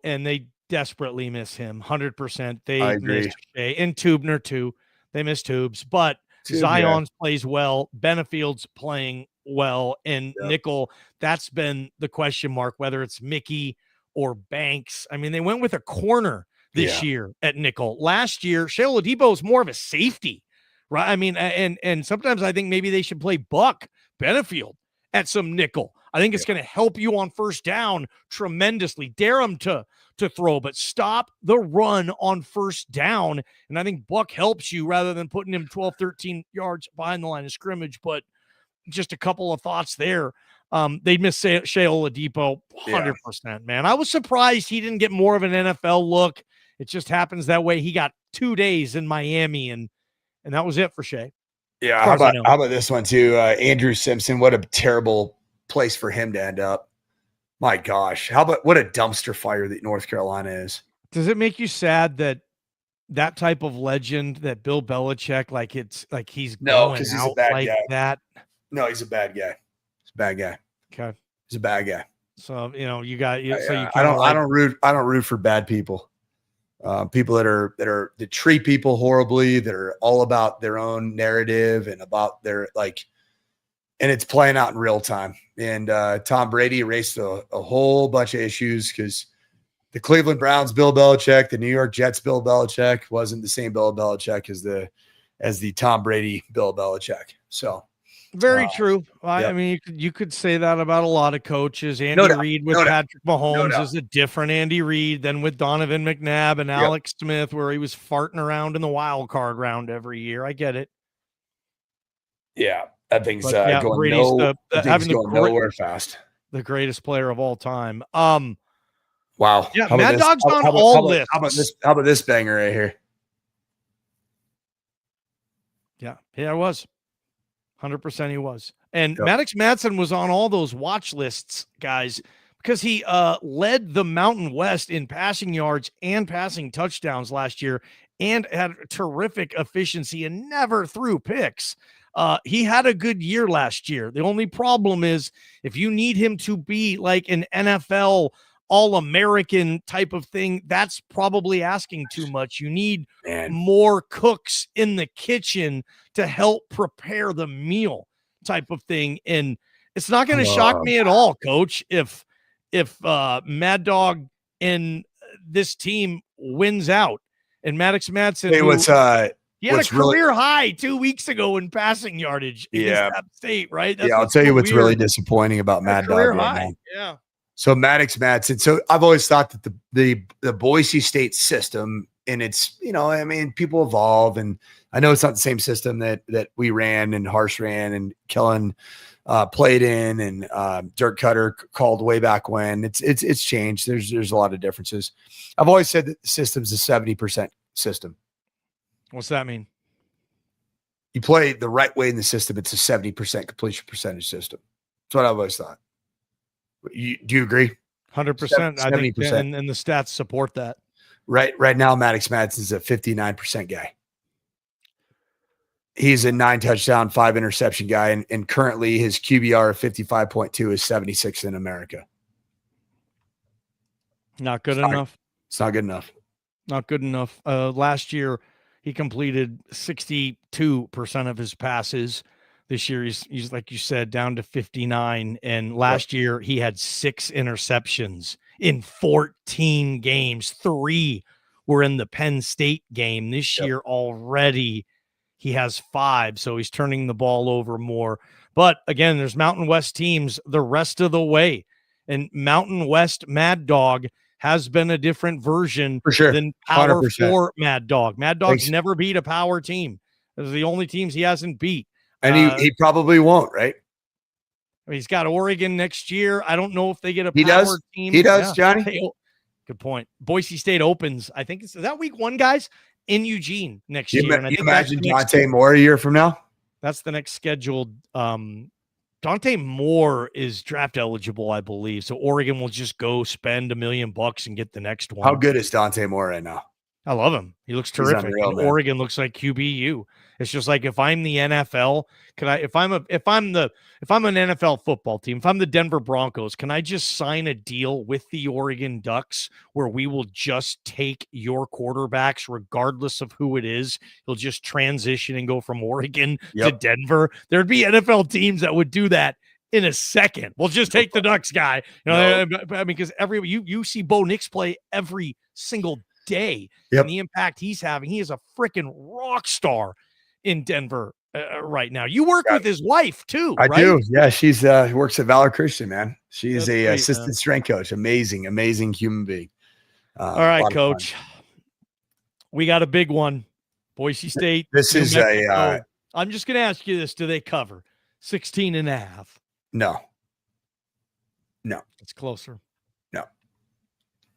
[SPEAKER 1] and they desperately miss him. 100%. They miss Shea and Tubner too. They miss Tubes, but Zion's plays well. Benefield's playing well, and nickel. That's been the question mark, whether it's Mickey or Banks. I mean, they went with a corner this year at nickel. Last year, Shea Oladipo is more of a safety, right? I mean, and sometimes I think maybe they should play Buck Benefield at some nickel. I think it's going to help you on first down tremendously. Dare him to throw, but stop the run on first down. And I think Buck helps you rather than putting him 12, 13 yards behind the line of scrimmage. But just a couple of thoughts there. They missed Shea Oladipo 100%, man. I was surprised he didn't get more of an NFL look. It just happens that way. He got 2 days in Miami, and that was it for Shea.
[SPEAKER 2] Yeah. How about this one too? Andrew Simpson. What a terrible place for him to end up. My gosh. How about what a dumpster fire that North Carolina is?
[SPEAKER 1] Does it make you sad that type of legend, that Bill Belichick, like it's like he's
[SPEAKER 2] because he's a bad
[SPEAKER 1] like
[SPEAKER 2] guy.
[SPEAKER 1] That?
[SPEAKER 2] No, he's a bad guy. He's a bad guy.
[SPEAKER 1] Okay.
[SPEAKER 2] He's a bad guy.
[SPEAKER 1] So, you got you. So you
[SPEAKER 2] I don't root for bad people. People that treat people horribly, that are all about their own narrative and about their and it's playing out in real time. And Tom Brady erased a whole bunch of issues because the Cleveland Browns, Bill Belichick, the New York Jets, Bill Belichick wasn't the same Bill Belichick as the Tom Brady, Bill Belichick. So
[SPEAKER 1] very true. I mean, you could say that about a lot of coaches. Andy Reid with Patrick Mahomes is a different Andy Reid than with Donovan McNabb and Alex Smith, where he was farting around in the wild card round every year. I get it.
[SPEAKER 2] Yeah, that thing's going nowhere fast.
[SPEAKER 1] The greatest player of all time.
[SPEAKER 2] Wow.
[SPEAKER 1] Yeah, Mad Dog's on all lists.
[SPEAKER 2] How about this banger right here?
[SPEAKER 1] Yeah, it was. 100% he was. And Maddox Madsen was on all those watch lists, guys, because he led the Mountain West in passing yards and passing touchdowns last year and had terrific efficiency and never threw picks. He had a good year last year. The only problem is if you need him to be like an NFL All-American type of thing, that's probably asking too much. You need more cooks in the kitchen to help prepare the meal type of thing. And it's not going to shock me at all, Coach, if Mad Dog and this team wins out and Maddox Madsen, he had a career high 2 weeks ago in passing yardage against App State, right? That's
[SPEAKER 2] I'll tell you what's really disappointing about Mad Dog right now.
[SPEAKER 1] Yeah.
[SPEAKER 2] So Maddox Madsen. So I've always thought that the Boise State system, and it's, I mean, people evolve, and I know it's not the same system that we ran and Harsh ran and Kellen played in, and Dirk Cutter called way back when. It's changed. There's a lot of differences. I've always said that the system's a 70% system.
[SPEAKER 1] What's that mean?
[SPEAKER 2] You play the right way in the system, it's a 70% completion percentage system. That's what I've always thought. Do you agree?
[SPEAKER 1] 100%. I think, and the stats support that.
[SPEAKER 2] Right now, Maddox Madsen's a 59% guy. He's a 9 touchdown, 5 interception guy, and currently his QBR of 55.2 is 76th in America.
[SPEAKER 1] Not good enough.
[SPEAKER 2] It's not good enough.
[SPEAKER 1] Not good enough. Last year, he completed 62% of his passes. This year, he's like you said, down to 59. And last year, he had 6 interceptions in 14 games. 3 were in the Penn State game. This
[SPEAKER 2] Yep.
[SPEAKER 1] year already he has 5, so he's turning the ball over more. But again, there's Mountain West teams the rest of the way. And Mountain West Mad Dog has been a different version
[SPEAKER 2] For sure.
[SPEAKER 1] than Power
[SPEAKER 2] 100%.
[SPEAKER 1] 4 Mad Dog. Mad Dog's
[SPEAKER 2] Thanks.
[SPEAKER 1] never beat a power team. Those are the only teams he hasn't beat.
[SPEAKER 2] And he probably won't, right?
[SPEAKER 1] He's got Oregon next year. I don't know if they get a
[SPEAKER 2] He
[SPEAKER 1] power
[SPEAKER 2] does?
[SPEAKER 1] team.
[SPEAKER 2] He does, Johnny?
[SPEAKER 1] Hey, good point. Boise State opens. I think is that week 1, guys, in Eugene next year. And I
[SPEAKER 2] You
[SPEAKER 1] think that's
[SPEAKER 2] imagine
[SPEAKER 1] the next-
[SPEAKER 2] Dante Moore a year from now?
[SPEAKER 1] That's the next scheduled. Dante Moore is draft eligible, I believe. So Oregon will just go spend $1 million and get the next one.
[SPEAKER 2] How good is Dante Moore right now?
[SPEAKER 1] I love him. He looks terrific.
[SPEAKER 2] unreal,
[SPEAKER 1] And
[SPEAKER 2] man.
[SPEAKER 1] Oregon looks like QBU. It's just like if I'm the NFL, if I'm an NFL football team, if I'm the Denver Broncos, can I just sign a deal with the Oregon Ducks where we will just take your quarterbacks regardless of who it is? He'll just transition and go from Oregon to Denver. There'd be NFL teams that would do that in a second. We'll just take the Ducks guy. I mean, because you see Bo Nix play every single day. And the impact he's having. He is a freaking rock star in Denver right now. You work with his wife too,
[SPEAKER 2] I
[SPEAKER 1] right?
[SPEAKER 2] do. Yeah, she's works at Valor Christian, man. She is
[SPEAKER 1] That's
[SPEAKER 2] a
[SPEAKER 1] great,
[SPEAKER 2] assistant
[SPEAKER 1] man.
[SPEAKER 2] strength coach. Amazing human being.
[SPEAKER 1] All
[SPEAKER 2] A
[SPEAKER 1] right,
[SPEAKER 2] lot of fun.
[SPEAKER 1] coach. We got a big one. Boise State.
[SPEAKER 2] This
[SPEAKER 1] New
[SPEAKER 2] is
[SPEAKER 1] Mexico. I'm just going to ask you this. Do they cover 16.5?
[SPEAKER 2] No.
[SPEAKER 1] It's closer.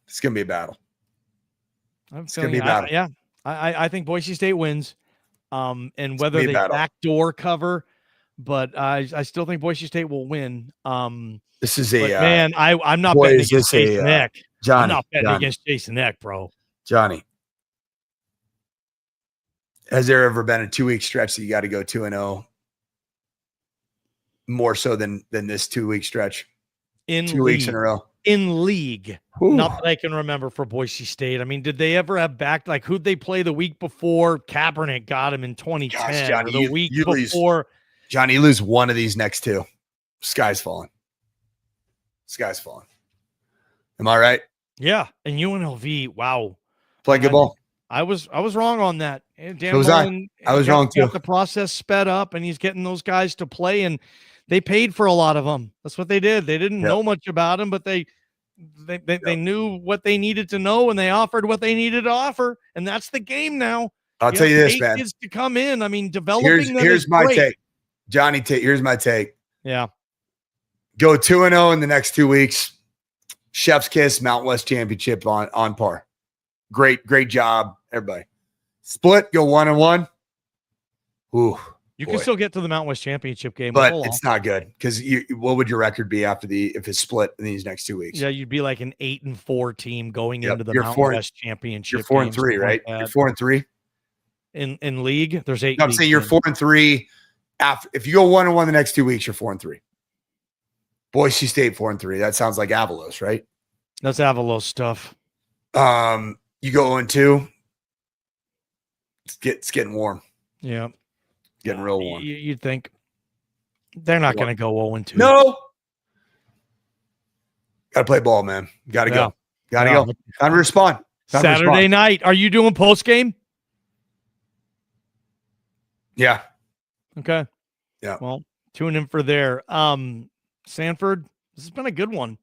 [SPEAKER 2] It's gonna be a battle.
[SPEAKER 1] It's
[SPEAKER 2] gonna be a battle.
[SPEAKER 1] I think Boise State wins. And whether
[SPEAKER 2] be a
[SPEAKER 1] they
[SPEAKER 2] battle.
[SPEAKER 1] backdoor cover, but I still think Boise State will win.
[SPEAKER 2] This is
[SPEAKER 1] But man, I'm not
[SPEAKER 2] boy,
[SPEAKER 1] betting
[SPEAKER 2] is
[SPEAKER 1] against
[SPEAKER 2] this
[SPEAKER 1] Jason Eck. I'm
[SPEAKER 2] Johnny,
[SPEAKER 1] not betting against Jason Eck, bro.
[SPEAKER 2] Johnny. Has there ever been a 2-week stretch that you got to go 2-0 more so than this 2-week stretch?
[SPEAKER 1] In
[SPEAKER 2] 2 weeks in a row.
[SPEAKER 1] In league.
[SPEAKER 2] Whew.
[SPEAKER 1] Not that I can remember for Boise State. I mean, did they ever have who'd they play the week before? Kaepernick got him in 2010.
[SPEAKER 2] Gosh, Johnny,
[SPEAKER 1] or the week
[SPEAKER 2] you lose.
[SPEAKER 1] before.
[SPEAKER 2] Johnny, you lose one of these next 2. Sky's falling. Am I right?
[SPEAKER 1] Yeah. And UNLV, wow.
[SPEAKER 2] Play good ball.
[SPEAKER 1] I was wrong on that. And Dan
[SPEAKER 2] So was
[SPEAKER 1] Mullen
[SPEAKER 2] I was
[SPEAKER 1] got-
[SPEAKER 2] wrong, too.
[SPEAKER 1] got the process sped up, and he's getting those guys to play, and they paid for a lot of them. That's what they did. They didn't know much about him, but they knew what they needed to know, and they offered what they needed to offer, and that's the game now.
[SPEAKER 2] I'll tell you this, man.
[SPEAKER 1] Kids to come in. I mean, developing them
[SPEAKER 2] Here's
[SPEAKER 1] is
[SPEAKER 2] my
[SPEAKER 1] great.
[SPEAKER 2] take. Johnny, here's my take.
[SPEAKER 1] Yeah.
[SPEAKER 2] Go 2-0 in the next 2 weeks. Chef's kiss, Mountain West Championship on par. Great job, everybody. Split, go 1-1. Ooh,
[SPEAKER 1] You
[SPEAKER 2] boy.
[SPEAKER 1] can still get to the Mountain West Championship game.
[SPEAKER 2] But
[SPEAKER 1] Hold on.
[SPEAKER 2] it's not good because what would your record be if it's split in these next 2 weeks?
[SPEAKER 1] Yeah, you'd be like an 8-4 team going into the
[SPEAKER 2] You're
[SPEAKER 1] Mountain
[SPEAKER 2] 4
[SPEAKER 1] West Championship.
[SPEAKER 2] You're 4-3,
[SPEAKER 1] game, something
[SPEAKER 2] right?
[SPEAKER 1] like
[SPEAKER 2] You're
[SPEAKER 1] that.
[SPEAKER 2] 4-3.
[SPEAKER 1] In league. There's 8.
[SPEAKER 2] No, I'm
[SPEAKER 1] league
[SPEAKER 2] saying you're
[SPEAKER 1] teams.
[SPEAKER 2] 4-3. If you go 1-1 the next 2 weeks, you're 4-3. Boise State 4-3. That sounds like Avalos, right?
[SPEAKER 1] That's Avalos stuff.
[SPEAKER 2] You go 0-2. It's getting warm.
[SPEAKER 1] Yeah.
[SPEAKER 2] Getting real warm.
[SPEAKER 1] You'd think they're not going to go 0-2.
[SPEAKER 2] No. Got to play ball, man. Got to go. Got to go. Time to respond.
[SPEAKER 1] Saturday night. Are you doing post game?
[SPEAKER 2] Yeah.
[SPEAKER 1] Okay.
[SPEAKER 2] Yeah.
[SPEAKER 1] Well, tune in for there. Sanford, this has been a good one.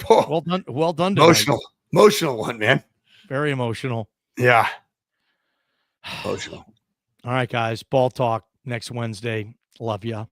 [SPEAKER 2] Oh,
[SPEAKER 1] Well done. Well done. Tonight.
[SPEAKER 2] Emotional one, man.
[SPEAKER 1] Very emotional.
[SPEAKER 2] Yeah. Emotional.
[SPEAKER 1] All right, guys. Ball talk next Wednesday. Love ya.